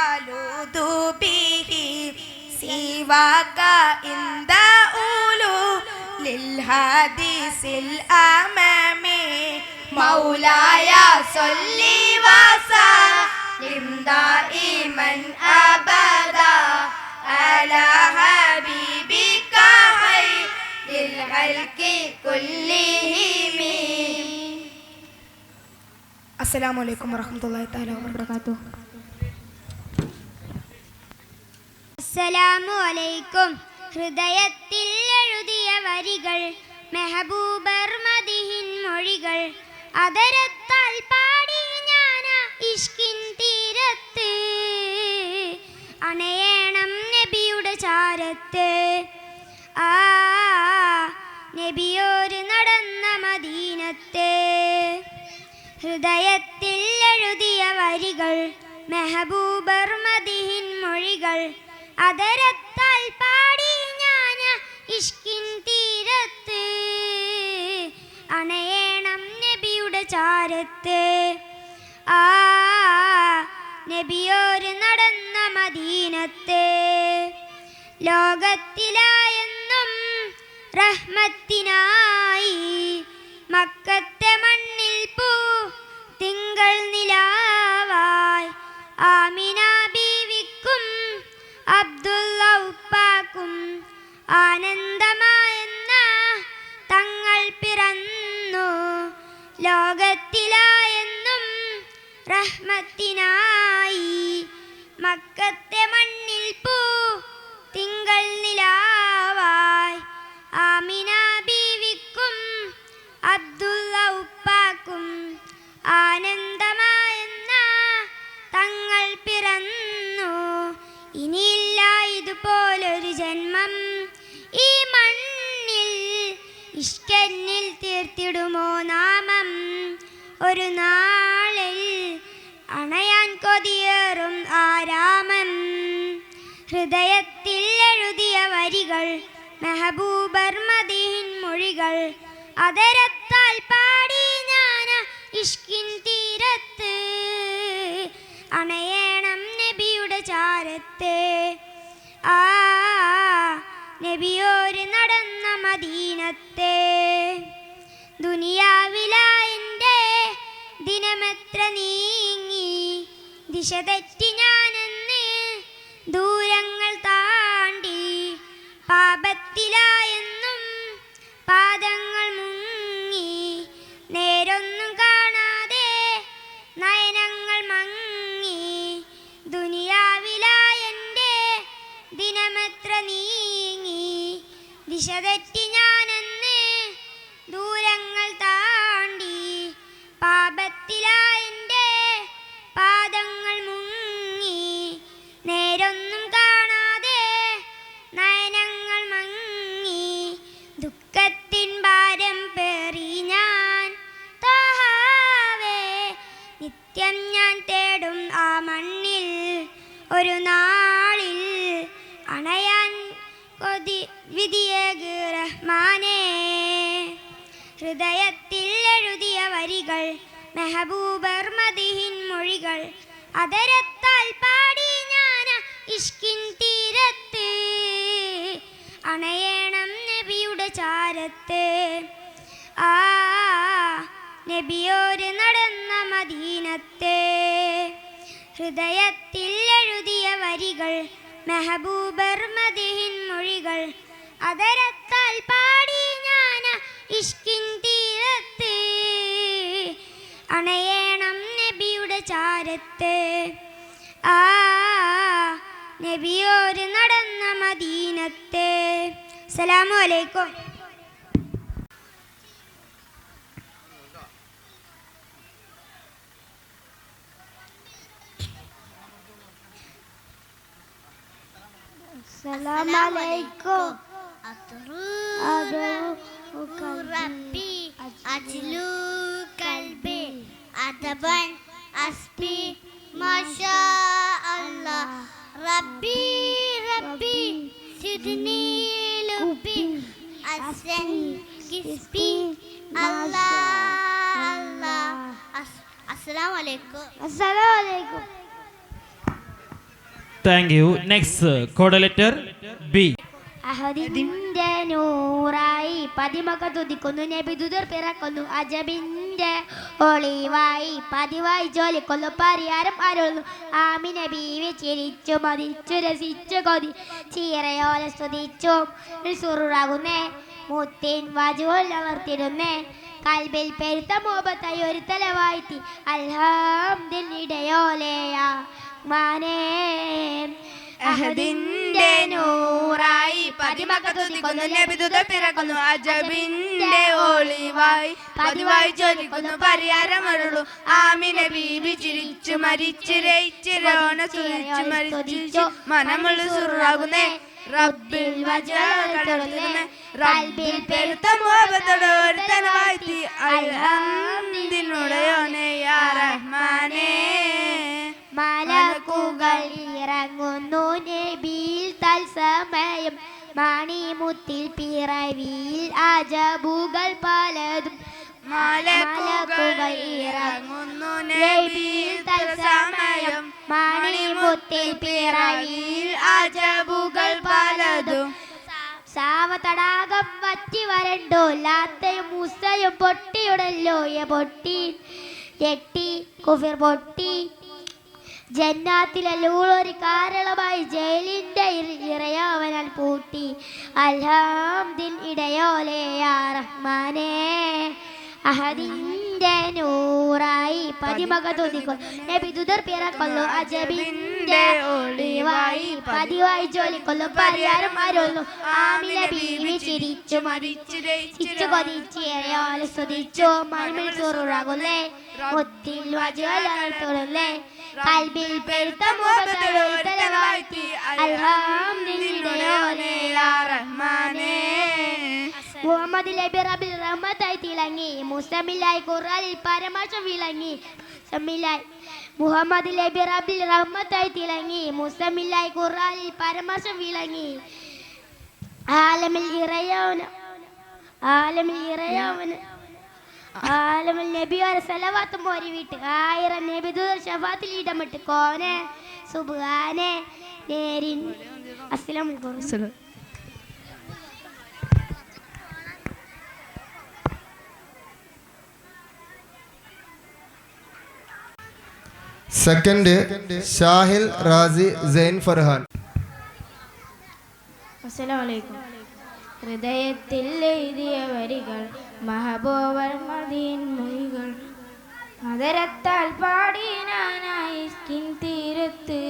ألوذ به سواك عند أولو للحديث الأمام مولاي صل وسلم دائما أبدا على حبيبك خير للخلق كلهم. السلام عليكم ورحمة الله تعالى وبركاته. അസ്സലാമു അലൈക്കും. ഹൃദയത്തിൽ എഴുതിയ വരികൾ മെഹബൂബർ മദിഹിൻ മൊഴികൾ അതരത്താൽ പാടി ഞാൻ ഇഷ്കിൻ തീരത്ത് അണയേണം നബിയുടെ ചാരത്ത്. ആ നബിയോര് നടന്ന മദീനത്ത് ഹൃദയത്തിൽ എഴുതിയ വരികൾ മെഹബൂബർ മദിഹിൻ മൊഴികൾ അതരത്താൽ പാടി ഞാൻ ഇഷ്കിൻ തീരത്ത് അണയേണം നബിയുടെ ചാരത്ത്. ആ നബിയോര് നടന്ന മദീനത്ത് ലോകത്തിലായെന്നും റഹ്മത്തിനായി മക്കത്തെ മണ്ണിൽ പൂ തിങ്കൾ നിലാവായി ആമിന ബീവിക്കും അബ്ദുള്ള ഉപ്പാക്കും ആനന്ദമായെന്ന തങ്ങൾ പിറന്നു. ലോകത്തിലായെന്നും റഹ്മത്തിനായി മക്കത്തെ മണ്ണിൽ പൂ തിങ്കൾ നിലാവായി ആമിന ബീവിക്കും അബ്ദുള്ള ഉപ്പാക്കും ആനന്ദമായെന്ന തങ്ങൾ പിറന്നു. ഇനിയില്ല ഇതുപോലൊരു ജന്മം ഈ മണ്ണിൽ ഇഷ്കന്നിൽ തീർത്തിടുമോ നാമം. ഒരു നാളിൽ അണയാൻ കൊതിയേറും ആരാമം. ഹൃദയത്തിൽ എഴുതിയ വരികൾ മെഹബൂബർ മദിഹിൻ മൊഴികൾ അതരത്താൽ പാടി ഞാൻ ഇഷ്കിൻ തീരത്ത് അണയേണം നബിയുടെ ചാരത്ത്. ആ നബിയോര് നടന്ന മദീനത്തെ ദുനിയാവിലായെൻ്റെ ദിനമെത്ര നീങ്ങി ദിശ തെറ്റി ഞാനെന്ന് ദൂരങ്ങൾ താണ്ടി പാപത്തിലായെന്നും പാദങ്ങൾ മുങ്ങി നേരൊന്നും കാണാതെ നയനങ്ങൾ മങ്ങി ദുനിയാവിലായെൻ്റെ ദിനമെത്ര നീങ്ങി ദിശ തെറ്റി ഞാനെന്ന് ദൂരങ്ങൾ താണ്ടി പാപത്തിലായെൻ്റെ പാദങ്ങൾ മുങ്ങി നേരൊന്നും കാണാതെ നയനങ്ങൾ മങ്ങി ദുഃഖത്തിൻ ഭാരം പേറി ഞാൻ താഹാവേ നിത്യം ഞാൻ തേടും ആ മണ്ണിൽ ഒരു നാളിൽ അണയാൻ കൊതി വിധിയേക് റഹ്മാനേ. ഹൃദയത്തിൽ എഴുതിയ വരികൾ മെഹബൂബർ മദിഹിൻ മൊഴികൾ അതരത്താൽ പാടി ഞാൻ ഇഷ്കിൻ തീരത്ത് അണയേണം നബിയുടെ ചാരത്ത്. ആ നബിയോര് നടന്ന മദീനത്ത് ഹൃദയത്തിൽ എഴുതിയ വരികൾ മെഹബൂബർ മദിഹിൻ മൊഴികൾ അതരത്താൽ പാടി ഞാൻ ഇഷ്കിൻ തീരത്ത് അണയേണം നബിയുടെ ചാരത്ത്. ആ നബിയോര് നടന്ന മദീനത്ത്. അസ്സലാമു അലൈക്കും. السلام عليكم أدعو ربي أجلو قلبي أدبا أسبي ما شاء الله ربي ربي سيدني لبي أحسن كسبي الله الله അസ്സലാമു അലൈക്കും. അസ്സലാമലൈക്കും. Thank you. Next code letter B. അഹദിന്റെ നൂറായി പതിമക തുതിക്കുന്നു നബിദുദർ പിറക്കുന്നു അജബിന്റെ ഒളിവായി പതിവായി ജോലിക്കൊന്നു പരിഹാരം അരുളുന്നു ആമിന ബീവി ചിരിച്ചു മതിച്ചു രസിച്ചു കൊതി ചീരയോലെ സ്തുതിച്ചു സുറുറാകുന്നേ മുത്തിൻ വജുൽ അമർത്തിരുന്നേ കൽബിൽ പെരുത്ത മോഹത്തായി ഒരു തലവാഴ്ത്തി അൽഹംദുലില്ലയോലെയാ മാനേ അഹദിന്റെ നൂറായി പതിമക തുതിക്കുന്നു നബിദുദർ പിറക്കുന്നു അജബിന്റെ ഒളിവായി പതിവായി ജോലിക്കുന്നു പരിഹാരമരുളു ആമിന ബീബി ചിരിച്ചു മരിച്ചു രയിച്ചു രോണ സുരിച്ചു മരിച്ചു മനമുള്ള സുറാകുന്നേ റബ്ബിൽ വജഹത്തുന്നെ റബ്ബിൽ പെരുത്ത മുഹബ്ബത്തോടെ ഒരുത്തനെ വാഴ്ത്തി അൽഹംദുലില്ലയോനെ യാ റഹ്മാനേ മലക്കുകൾ ഇറങ്ങുന്നു നബിയിൽ തത്സമയം മണിമുത്തിൽ പിറവിയിൽ അജബുകൾ പലതും മലക്കുകൾ ഇറങ്ങുന്നു നബിയിൽ തത്സമയം മണിമുത്തിൽ പിറവിയിൽ അജബുകൾ പലതും സാവതടാകം വറ്റി വരണ്ടോ ലാത്തയും മുസയും പൊട്ടിയുടല്ലോ പൊട്ടി ഞെട്ടി കുഫിർ പൊട്ടി ജന്നാത്തിലൂളൊരു കാരണമായി ജയിലിന്റെ ഇറയവനാൽ പൂട്ടി അൽഹംദിൽ ഇടയോലെയാ റഹ്മാനേ അഹദിന്റെ നൂറായി പതിമക തുതിക്കുന്നു നബിദുദർ പിറക്കുന്നു അജബിന്റെ ഒളിവായി പതിവായി ജോലിക്കൊന്നു പരിഹാരം അരുളുന്നു ആമിന ബീവി ചിരിച്ചു മരിച്ചു രസിച്ചു കൊതിച്ചേറയോലെ സ്തുതിച്ചു മണിമിൽ സുറുറാകുന്നേ മുത്തിൽ വജുലേ കൽബിൽ പെരുത്ത മുഹബ്ബത്തോടെ വാഴ്ത്തി അൽഹംദുലില്ലയോനെ യാ റഹ്മാനേ മുഹമ്മദ് നബി റബ്ബിൽ റഹ്മത്തായി തിളങ്ങി മുസ്തമിലായി ഖുർആനിൽ പരമാശം വിളങ്ങി സമിലായി മുഹമ്മദ് നബി റബ്ബിൽ റഹ്മത്തായി തിളങ്ങി മുസ്തമിലായി ഖുർആനിൽ പരമാശം വിളങ്ങി ആലമിൽ ഇറയവന് ആലമിൽ നബിയോരെ സലവാത്തും പോരി വിട്ട് 1000 നബിദൂതർ ശഫാത്തിൽ ഇടമിട്ട് കോനെ സുബ്ഹാനെ നേരിൻ അസ്സലാമു അലൈക്കും. സെക്കൻഡ് ഷാഹിൽ റാസി സൈൻ ഫർഹാൻ. അസ്സലാമു അലൈക്കും. ഹൃദയത്തിൽ എഴുതിയ വരികൾ മഹബൂബർ മദീൻ മൊഴികൾ മദരത്താൽ പാടി ഞാനായി സ്കിൻ തീരത്ത്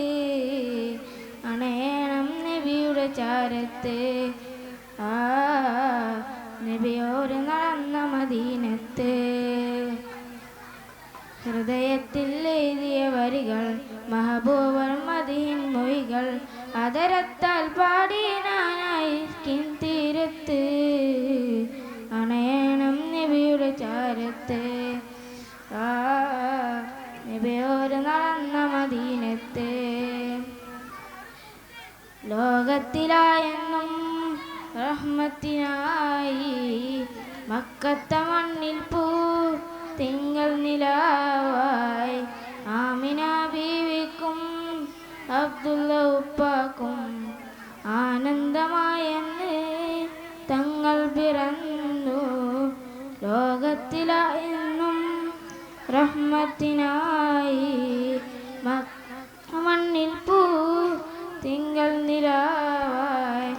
അണയണം നബിയുടെ ചാരത്ത് നബിയോര് നടന്ന മദീനത്ത് ഹൃദയത്തിൽ എഴുതിയ വരികൾ മഹബൂബർ മദീൻ മൊഴികൾ അതരത്താൽ പാടി ഞാനായി സ്കിൻ തീരത്ത് അണയണം നബിയുടെ ചാരത്ത് നബിയോര് നടന്ന മദീനത്ത് ലോകത്തിലായെന്നും റഹ്മത്തിനായി മക്കത്തെ മണ്ണിൽ പൂ തിങ്കൾ നിലാവായി ആമിന ബീവിക്കും അബ്ദുള്ള ഉപ്പാക്കും ആനന്ദമായെന്ന് തങ്ങൾ പിറന്നു ലോകത്തിലായെന്നും റഹ്മത്തിനായി മണ്ണിൽ പൂ തിങ്കൾ നിലാവായി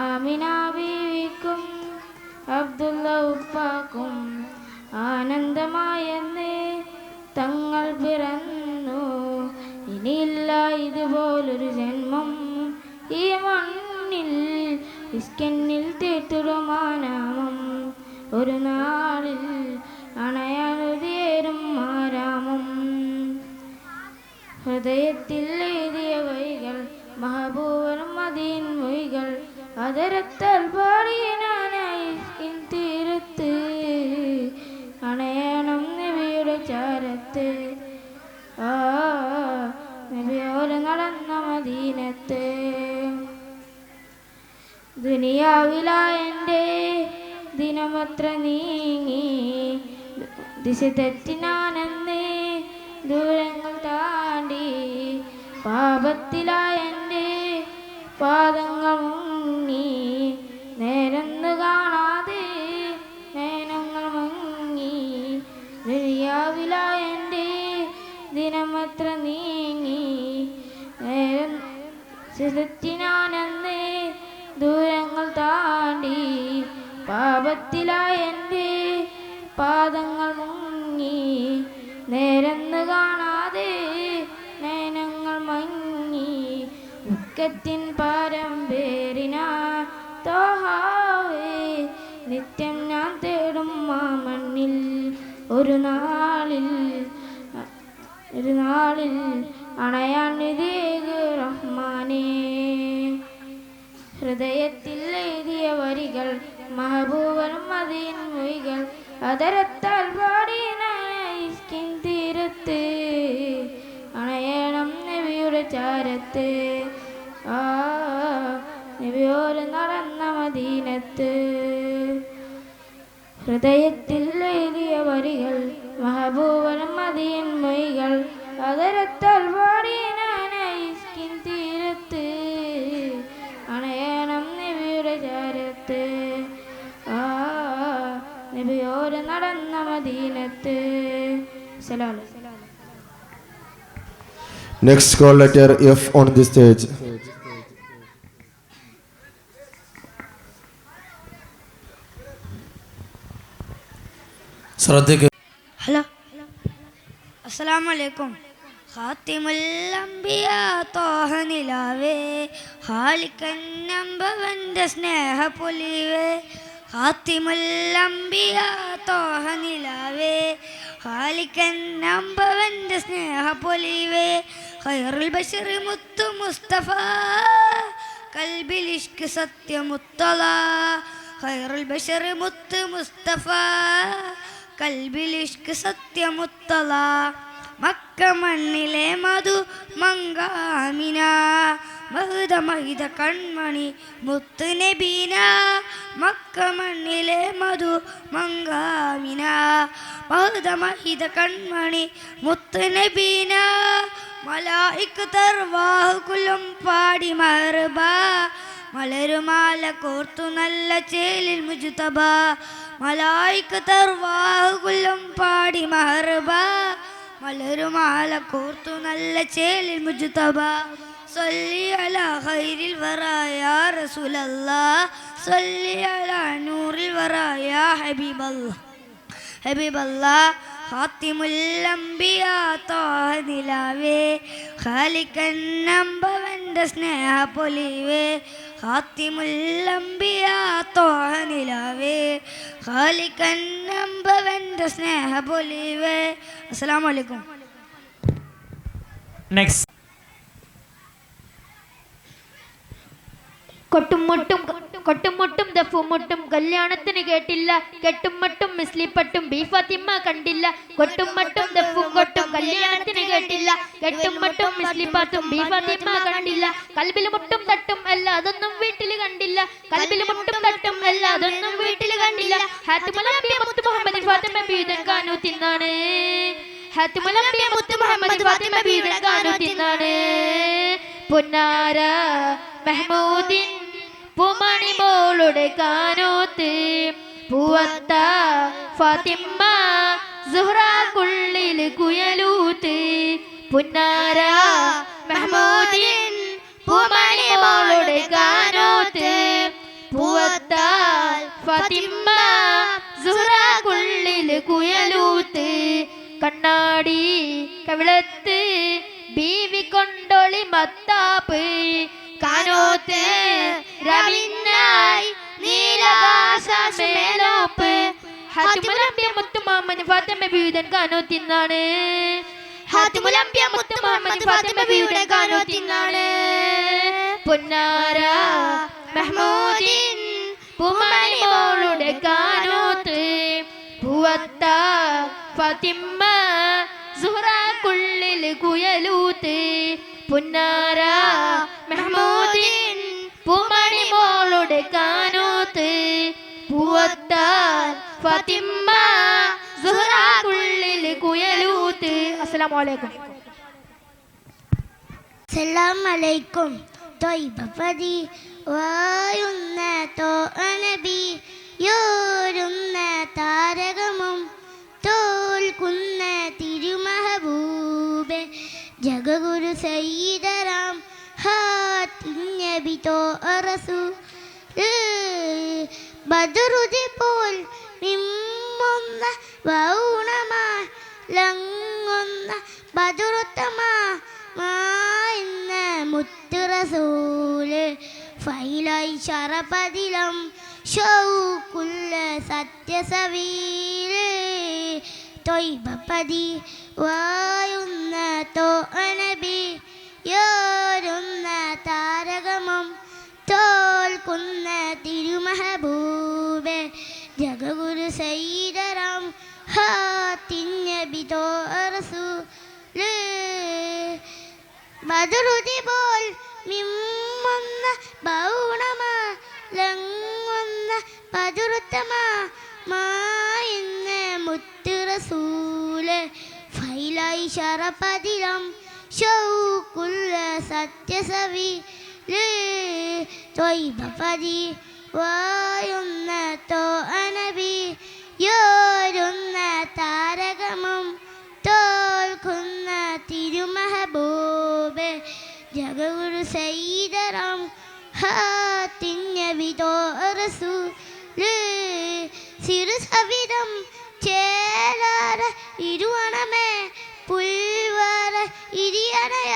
ആമിന ബീവിക്കും അബ്ദുള്ള ഉപ്പാക്കും ആനന്ദമായെന്ന് തങ്ങൾ പിറന്നു ഇനിയില്ല ഇതുപോലൊരു ജന്മം ഈ മണ്ണിൽ ഇസ്കന്നിൽ തീർത്തുടുമാനാമം ഒരു നാളിൽ അണയാനുതേരും ആരാമം ഹൃദയത്തിൽ എഴുതിയ വഴികൾ മഹബൂബർ മദീൻ മൊഴികൾ അതരത്താൽ പാടിയ ഞാനായി സ്കിൻ തീരത്ത് അണയണം നബിയുടെ ചാരത്ത് നബിയോര് നടന്ന മദീനത്ത് ദുനിയാവിലായെൻ്റെ ദിനമത്ര നീങ്ങി ദിശ തെറ്റിനാനെന്ന് ദൂരങ്ങൾ താണ്ടി പാപത്തിലായ എൻ്റെ പാദങ്ങൾ മുങ്ങി നേരന്നു കാണാതെ നയനങ്ങൾ മങ്ങി ദുനിയാവിലായ എൻ്റെ ദിനമത്ര നീങ്ങി നേരം ചെലുത്തിനാനെന്ന് ദൂരങ്ങൾ താണ്ടി പാപത്തിലായ എൻ്റെ പാദങ്ങൾ മുങ്ങി നേരന്നു കാണാതെ നയനങ്ങൾ മങ്ങി ദുഃഖത്തിൻ പാരം പേരിന തോഹാവേ നിത്യം ഞാൻ തേടും ആ മണ്ണിൽ ഒരു നാളിൽ അണയാൻ നിധിയേക് റഹ്മാനേ. ഹൃദയത്തിൽ എഴുതിയ വരികൾ മഹബൂബനും മദീൻ മൊഴികൾ അതരത്താൽ പാടി നയിസ്കിൻ തീരത്ത് അണയണം നബിയുടെ ചാരത്ത് ആ നബിയോര് നടന്ന മദീനത്ത്. ഹൃദയത്തിൽ എഴുതിയ വരികൾ മഹബൂബനും മദീൻ മൊഴികൾ അതരത്താൽ പാടി നയിസ്കിൻ തീരത്ത് അണയണം നബിയുടെ ചാരത്ത് ആ നബിയോര് നടന്ന മദീനത്ത്. സലാം. Next call letter F on the stage. ശ്രദ്ധിക്കുക. ഹലോ, അസ്സലാമു അലൈക്കും. ഖാത്തിമുൽ അംബിയ ത്വാഹ നിലാവേ ഖാലിഖൻ നമ്പവന്റെ സ്നേഹ പൊലിവേ. ഖാത്തിമുൽ അംബിയ ത്വാഹ നിലാവേ ഖാലിഖൻ നമ്പവന്റെ സ്നേഹ പൊലിവേ. ഖൈറുൽ ബശർ മുത്തു മുസ്തഫ കൽബിൽ ഇഷ്ക് സത്യമുത്തള. ഖൈറുൽ ബശർ മുത്ത് മുസ്തഫ കൽബിൽ ഇഷ്ക് സത്യമുത്തള. മക്ക മണ്ണിലെ മധു മങ്കാമിന മഹിത കൺമണി മുത്ത് നബീന. മക്ക മണ്ണിലെ മധു മങ്കാമിന മഹിത കൺമണി മുത്ത് നബീന. മലായികത്തർ വാഹുകുലും പാടി മഹർബ മലരുമാല കോർത്തു നല്ല ചേലിൽ മുജ്തബ. മലായികത്തർ വാഹുകുലും പാടി മഹർബ മലരുമാല കോർത്തു നല്ല ചേലിൽ മുജ്തബ. സല്ലി അലാ ഖൈരിൽ വറാ യാ റസൂലല്ലാഹ് സല്ലി അലാ നൂറിൽ വറാ യാ ഹബീബല്ലാഹ്. ഖാത്തിമുൽ അംബിയ ത്വാഹ നിലാവേ ഖാലിഖൻ നമ്പവന്റെ സ്നേഹ പൊലിവേ. ഖാത്തിമുൽ അംബിയ ത്വാഹ നിലാവേ ഖാലിഖൻ നമ്പവന്റെ സ്നേഹ പൊലിവേ. അസ്സലാമു അലൈക്കും. നെക്സ്റ്റ്. കൊട്ടുമുട്ടും ദഫുമുട്ടും കല്യാണത്തിന് കേട്ടില്ല കെട്ടുമട്ടും മിസ്ലിപ്പട്ടും ബി ഫാത്തിമ കണ്ടില്ല. കൊട്ടുമട്ടും ദഫും കൊട്ടും കല്യാണത്തിന് കേട്ടില്ല കെട്ടുമട്ടും മിസ്ലിപ്പട്ടും ബി ഫാത്തിമ കണ്ടില്ല. കൽബിൽ മുട്ടും തട്ടും അല്ല അതൊന്നും വീട്ടിൽ കണ്ടില്ല. കൽബിൽ മുട്ടും തട്ടും അല്ല അതൊന്നും വീട്ടിൽ കണ്ടില്ല. ഹാത്തിമുൽ അംബിയ മുത്ത് മുഹമ്മദ് ഫാത്തിമ ബീദൻ കാനു തിന്നാണ്. ഹാത്തിമുൽ അംബിയ മുത്ത് മുഹമ്മദ് ഫാത്തിമ ബീദൻ കാനു തിന്നാണ്. പൊന്നാര മെഹ്മൂദിൻ പൂമണി മോളുടെ കാനോത്ത് പൂവത്ത ഫാത്തിമ സുഹ്റാക്കുള്ളിൽ കുയലൂത്ത്. പുന്നാര മെഹ്മൂദിൻ പൂമണി മോളുടെ കാനോത്ത് പൂവത്ത ഫാത്തിമ സുഹ്റാക്കുള്ളിൽ കുയലൂത്ത്. കണ്ണാടി കവിളത്ത് ബീവി കൊണ്ടൊളി മത്താപ്പ് കാനോത്ത് രവിനായി നീലാകാശമേലോപ്പ്. ഹാത്തിമുൽ അംബിയ മുത്ത് മുഹമ്മദ് ഫാത്തിമ ബീവിതൻ കാനോത്തിന്നാണ്. ഹാത്തിമുൽ അംബിയ മുത്ത് മുഹമ്മദ് ഫാത്തിമ ബീവിതൻ കാനോത്തിന്നാണ്. പൊന്നാര മെഹ്മൂദിൻ പൂമണി മോളുടെ കാനോത്ത് പൂവത്ത ഫാത്തിമ സുഹ്റാക്കുള്ളിൽ കുയലൂത്ത്. പുന്നാര മെഹ്മൂദിൻ പൂമണി മോളുടെ കാനോത്ത് പൂവത്താൽ ഫാത്തിമ സുഹ്റാക്കുള്ളിൽ കുയലൂത്ത്. അസ്സലാമു അസ്സലാമു അലൈക്കും. അസ്സലാമലൈക്കും. തൊയ്ബപതി വായുന്ന തോനബി യോരുന്ന താരകമും തോൽക്കുന്ന തിരുമഹബൂബെ ജഗഗുരു സയ്യിദറാം ഹാത്തിനബി തോ റസൂൽ ബദറുദി പോൽ നിമ്മുന്ന വൗണമാ ലങ്ങുന്ന ബദറുത്തമാ മായിന്ന മുത്ത് റസൂല് ഫൈലായി ശറപതിലം ഷൗക്കുള്ള സത്യസവീല് തൊയ്ബപതി വായുന്ന തോനബി യോരുന്ന താരകമം തോൽക്കുന്ന തിരുമഹബൂബെ ജഗഗുരു സയ്യിദറാം ഹാത്തിനബി തോ റസൂല് ബദറുദി പോൽ മിമ്മുന്ന ബൗണമാ ലങ്ങുന്ന ബദറുത്തമാ മായിന്ന മുത്ത് റസൂല് ഫൈലായി ശറപതിലം ഷൗക്കുള്ള സത്യസവീല് തൊയ്ബപതി വായുന്ന തോനബി യോരുന്ന താരകമും തോൽക്കുന്ന തിരുമഹബൂബെ ജഗഗുരു സയ്യിദറാം ഹാത്തിനബി തോ റസൂല് സിറുസവിധം ചേലാര ഇരുവണമേ പുൽവര ഇരിയണയ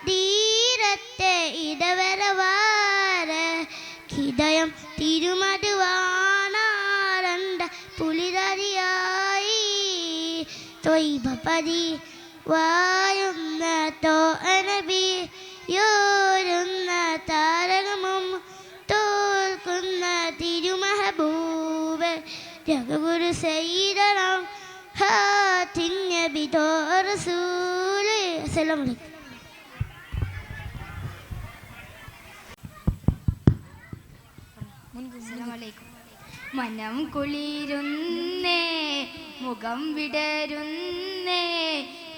ധീരത്തെ ഇടവരവാര ഹൃദയം തിരുമടുവാണാരണ്ട പുലിതരിയായി തൊയ്ബപതി വായുന്ന തോനബി യോരുന്ന താരകമും തോൽക്കുന്ന തിരുമഹബൂബ് ജഗഗുരു സയ്യിദറാം ഹാത്തിനബി തോ റസൂല്. അസ്സലാമു അലൈക്കും. മനം കുളിരുന്നേ മുഖം വിടരുന്നേ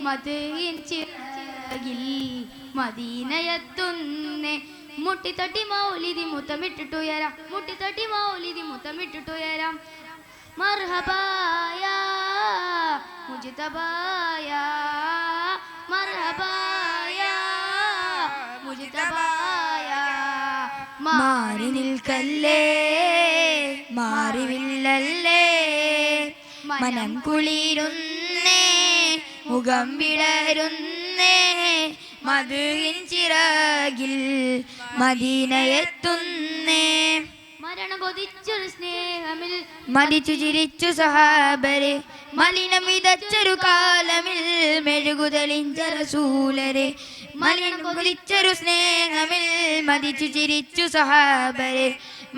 മധുവിൻ ചിറകിൽ മദീനയെത്തുന്നേ മുട്ടിത്തട്ടി മൗലിദി മുത്തമിട്ടിട്ടുയരാം മുട്ടിത്തട്ടി മൗലിദി മുത്തമിട്ടിട്ടുയരാം മർഹബായ മുജ്തബായ മർഹബായ മുജ്തബായ മാറി നിൽക്കല്ലേ മാറിവില്ലല്ലേ മനം കുളിരുന്നേ മുഖം വിടരുന്നേ മധുവിൻ ചിറകിൽ മദീനയെത്തുന്നേ മരണം കൊതിച്ചൊരു സ്നേഹമിൽ മതിച്ചു ചിരിച്ചു സഹാബരെ മലിനം വിതച്ചൊരു കാലമിൽ മെഴുകുതലിഞ്ച റസൂലരെ മലിനം കൊതിച്ചൊരു സ്നേഹമിൽ മതിച്ചു ചിരിച്ചു സഹാബരെ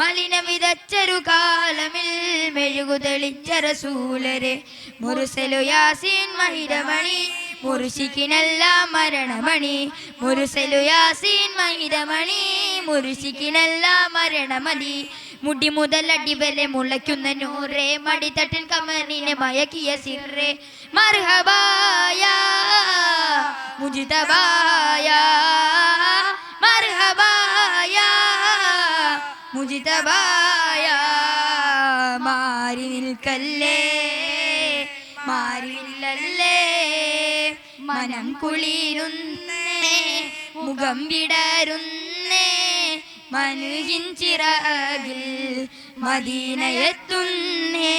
മലിനം വിതച്ചൊരു കാലമിൽ മെഴുകുതളിച്ച റസൂലരെ മുർസലു യാസീൻ മഹിരമണി മുർശിക്കിനെല്ലാം മരണമണി മുർസലു യാസീൻ മഹിരമണി മുർശിക്കിനെല്ലാം മരണമതി മുടി മുതൽ അടിവരെ മുളയ്ക്കുന്ന നൂറേ മടിത്തട്ടിൽ കമറിനെ മയക്കിയ സിറേ മർഹബായ മുജ്തബായ മർഹബായ മുജ്തബായ മാറി നിൽക്കല്ലേ മാറില്ലല്ലേ മനം കുളിരുന്നേ മുഖം വിടരുന്നേ മനുജിൻ ചിറകിൽ മദീനയെത്തുന്നേ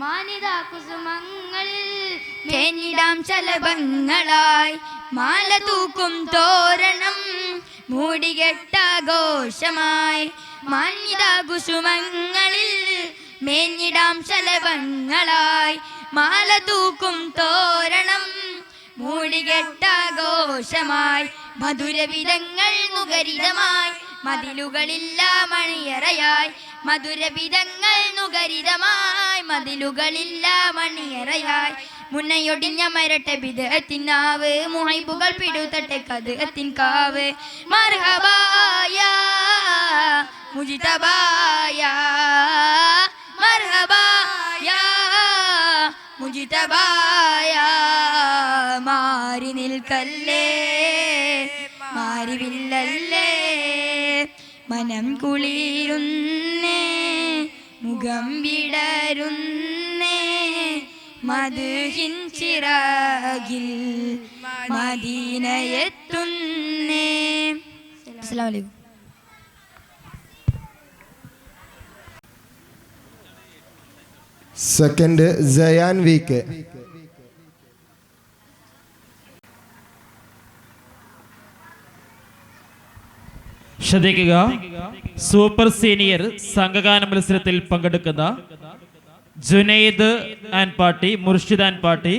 മാനിതാ കുസുമങ്ങൾ തേനിടാം ചലഭങ്ങളായി മാല തൂക്കും തോരണം മൂടികെട്ടാഘോഷമായി മാന്യതാ കുസുമങ്ങളിൽ മേഞ്ഞിടാം ചലഭങ്ങളായി മാല തൂക്കും തോരണം മൂടികെട്ടാഘോഷമായി മധുരവിധങ്ങൾ മുഖരിതമായി മതിലുകളില്ല മണിയറയായി മധുരവിധങ്ങൾ നുകരിതമായി മതിലുകളില്ല മണിയറയായി മുന്നയൊടിഞ്ഞ മരട്ടെ ബിദഅത്തിനാവ് മുഹൈബുകൾ പിടുത്തട്ടെ കദ്അത്തിൻ കാവ് മർഹബായ മുജ്തബായ മർഹബായ മുജ്തബായ മാറി നിൽക്കല്ലേ മാറിവില്ലല്ലേ മനം കുളിരുന്നേ മുഖം വിടരുന്നേ മധുഹിൻ ചിറകിൽ മദീനയെത്തുന്നേ. അസ്സലാമു അലൈക്കും. Second Sayan V K. ശ്രദ്ധിക്കുക, സൂപ്പർ സീനിയർ സംഘഗാന മത്സരത്തിൽ പങ്കെടുക്കുന്ന Junaid and party, Murshid and party,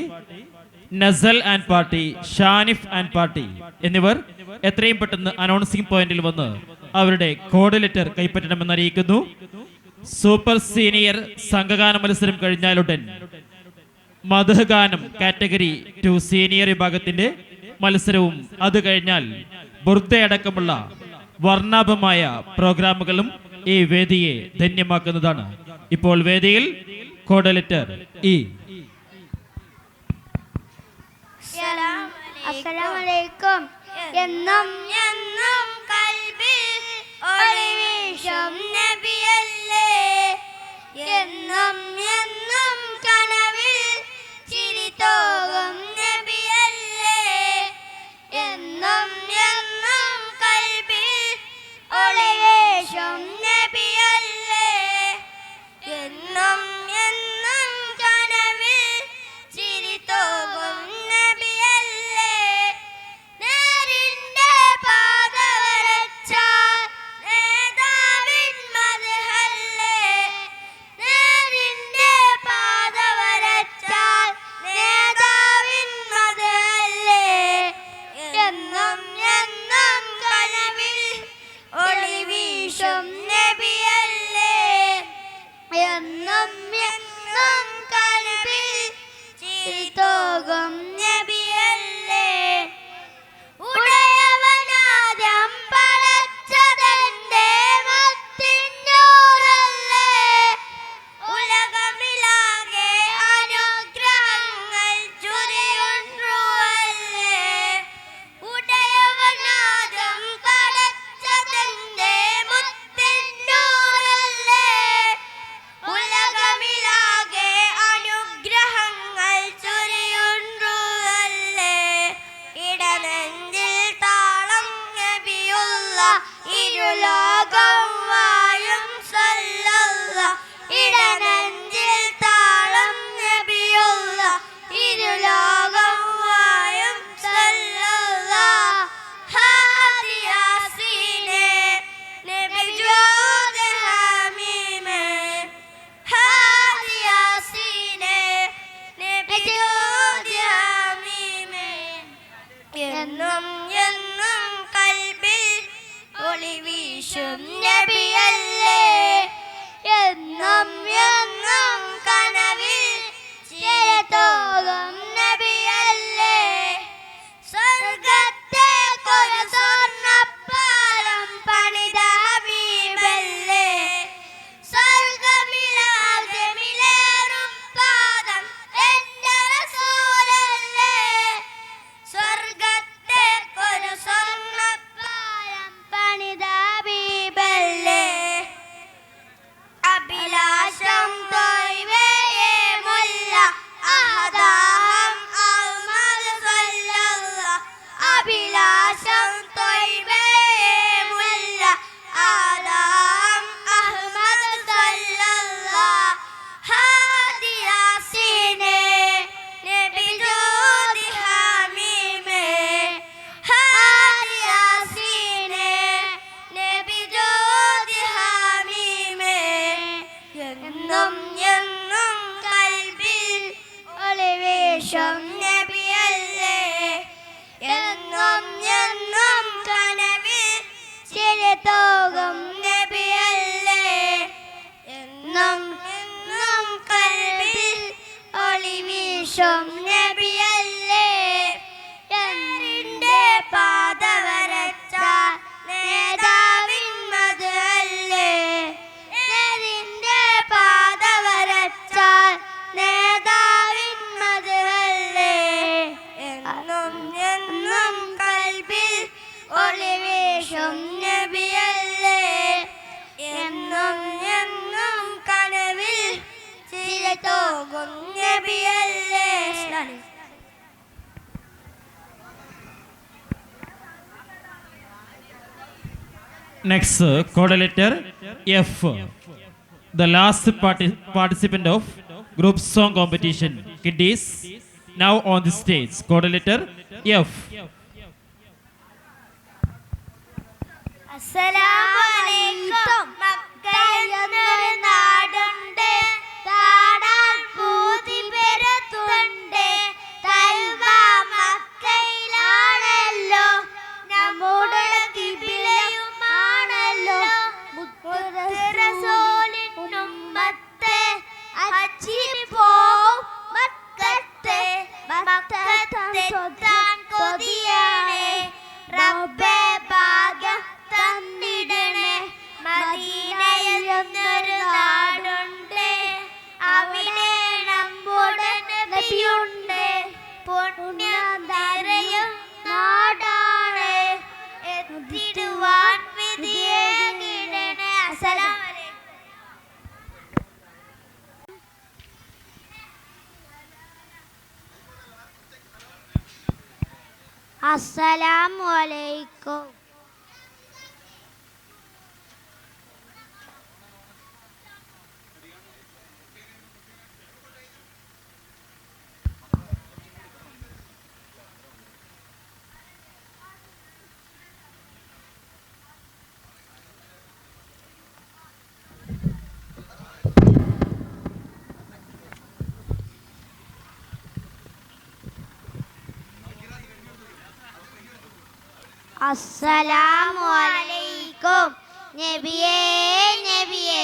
Nasal and party, Shanif and party എന്നിവർ എത്രയും പെട്ടെന്ന് അനൗൺസിംഗ് പോയിന്റിൽ വന്ന് അവരുടെ കോഡ് ലെറ്റർ കൈപ്പറ്റണമെന്ന് അറിയിക്കുന്നു. സൂപ്പർ സീനിയർ സംഘഗാന മത്സരം കഴിഞ്ഞാലുടൻ മദ്ഹ് ഗാനം കാറ്റഗറി 2 സീനിയർ വിഭാഗത്തിന്റെ മത്സരവും അത് കഴിഞ്ഞാൽ ബുർദ അടക്കമുള്ള വർണ്ണാഭമായ പ്രോഗ്രാമുകളും ഈ വേദിയെ ധന്യമാക്കുന്നതാണ്. ഇപ്പോൾ വേദിയിൽ കോഡ് ലെറ്റർ ഇ. അസ്സലാമലൈക്കും. എന്നും എന്നും കൽബിൽ ഒളിവീശും നബിയല്ലേ, എന്നും എന്നും കനവിൽ ചിരി തോകും നബിയല്ലേ, എന്നും എന്നും കൽബിൽ ഒളിവീശും നബിയല്ലേ, എന്നും എന്നും കനവിൽ ചിരി തോകും നബിയല്ലേ, നേരിന്റെ പാത വരച്ചാൽ നേതാവിൻ മദ്ഹല്ലേ, നേരിന്റെ പാത വരച്ചാൽ നേതാവിൻ മദ്ഹല്ലേ, എന്നും എന്നും കനവിൽ ഒളി വീശും നബിയല്ലേ, എന്നും എന്നും കനവിൽ ചിരി തോകും നബിയല്ലേ, ഉടയവനാദ്യം പടച്ചതെന്റെ മുത്തിന്നൂറല്ലേ, ഉലകമിലാകെ അനുഗ്രഹങ്ങൾ ചൊരിയുന്നുവല്ലേ, ഉടയവനാദ്യം പടച്ചതെന്റെ മുത്തിന്നൂറല്ലേ, ഉലകമിലാകെ അനുഗ്രഹങ്ങൾ ചൊരിയുന്നുവല്ലേ, ഇടനെഞ്ചിൽ താളം നബിയുള്ള ഇരുലോകം വാഴും സല്ലല്ലാഹ്, ഇടനെഞ്ചിൽ താളം നബിയുള്ള ഇരുലോകം വാഴും സല്ലല്ലാഹ്, ഹാദി യാസീനെ നബി ജോദ് ഹമീമേ, ഹാദി യാസീനെ നബി ജോദ് ഹമീമേ, എന്നും എന്നും കൽബിൽ ഒളി വീശും നബിയല്ലേ, എന്നും എന്നും കനവിൽ ചിരി തോകും നബിയല്ലേ, സ്വർഗത്തേക്കൊരു സ്വർണ്ണപ്പാലം പണിത ഹബീബല്ലേ, സ്വർഗമിലാകെ മിലേറും പാദം എന്റെ റസൂലല്ലേ, സ്വർഗത്തേക്കൊരു സ്വർണ്ണപ്പാലം പണിത ഹബീബല്ലേ, അഭിലാഷം തൊയ്വയെ മുല്ല അഹദാഹം അഹ്മദ് സല്ലല്ലാഹ്, അഭിലാഷം തൊയ്വയെ മുല്ല അഹദാഹം അഹ്മദ് സല്ലല്ലാഹ്, ഹാദി യാസീനെ നബി ജോദ് ഹമീമേ, ഹാദി യാസീനെ നബി ജോദ് ഹമീമേ, എന്നും എന്നും കൽബിൽ ഒളി വീശും നബിയല്ലേ, എന്നും എന്നും കനവിൽ ചിരി തോകും നബിയല്ലേ, എന്നും എന്നും കൽബിൽ ഒളി വീശും നബിയല്ലേ, നേരിന്റെ പാത വരച്ചാൽ നേതാവിൻ മദ്ഹല്ലേ, നേരിന്റെ പാത വരച്ചാൽ നേതാവിൻ മദ്ഹല്ലേ, എന്നും പോകും നബിയല്ലേ. Next, code letter F. The last participant of group song competition, kiddies, now on the stage. Code letter F. അസ്സലാമലൈക്കും. മക്കയെന്നൊരു നാടുണ്ട്, താടാൻ പൂതി പെരുത്തുണ്ട്. തൽവ മക്കയിലാണല്ലോ, നമ്മുടെ കിബിലയുമാണല്ലോ. മുത്തുറസൂലിനുമ്മത്തെ ഹജ്ജിന് പോവും മക്കത്തെ. മക്കത്തെത്താൻ കൊതിയാണ്, റബ്ബേ ഭാഗ്യം തന്നിടണേ. മദീനയെന്നൊരു നാടുണ്ട്, അവിടെ നമ്മുടെ നബിയുണ്ട്. പുണ്യം നിറയും നാടാണ്, എത്തിടുവാൻ വിധിയേകിടണേ. അസ്സലാമലൈക്കും. അസ്സലാമലൈക്കും. അസ്സലാമലൈക്കും. നബിയേ നബിയേ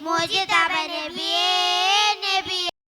മുജ്തബ നബിയേ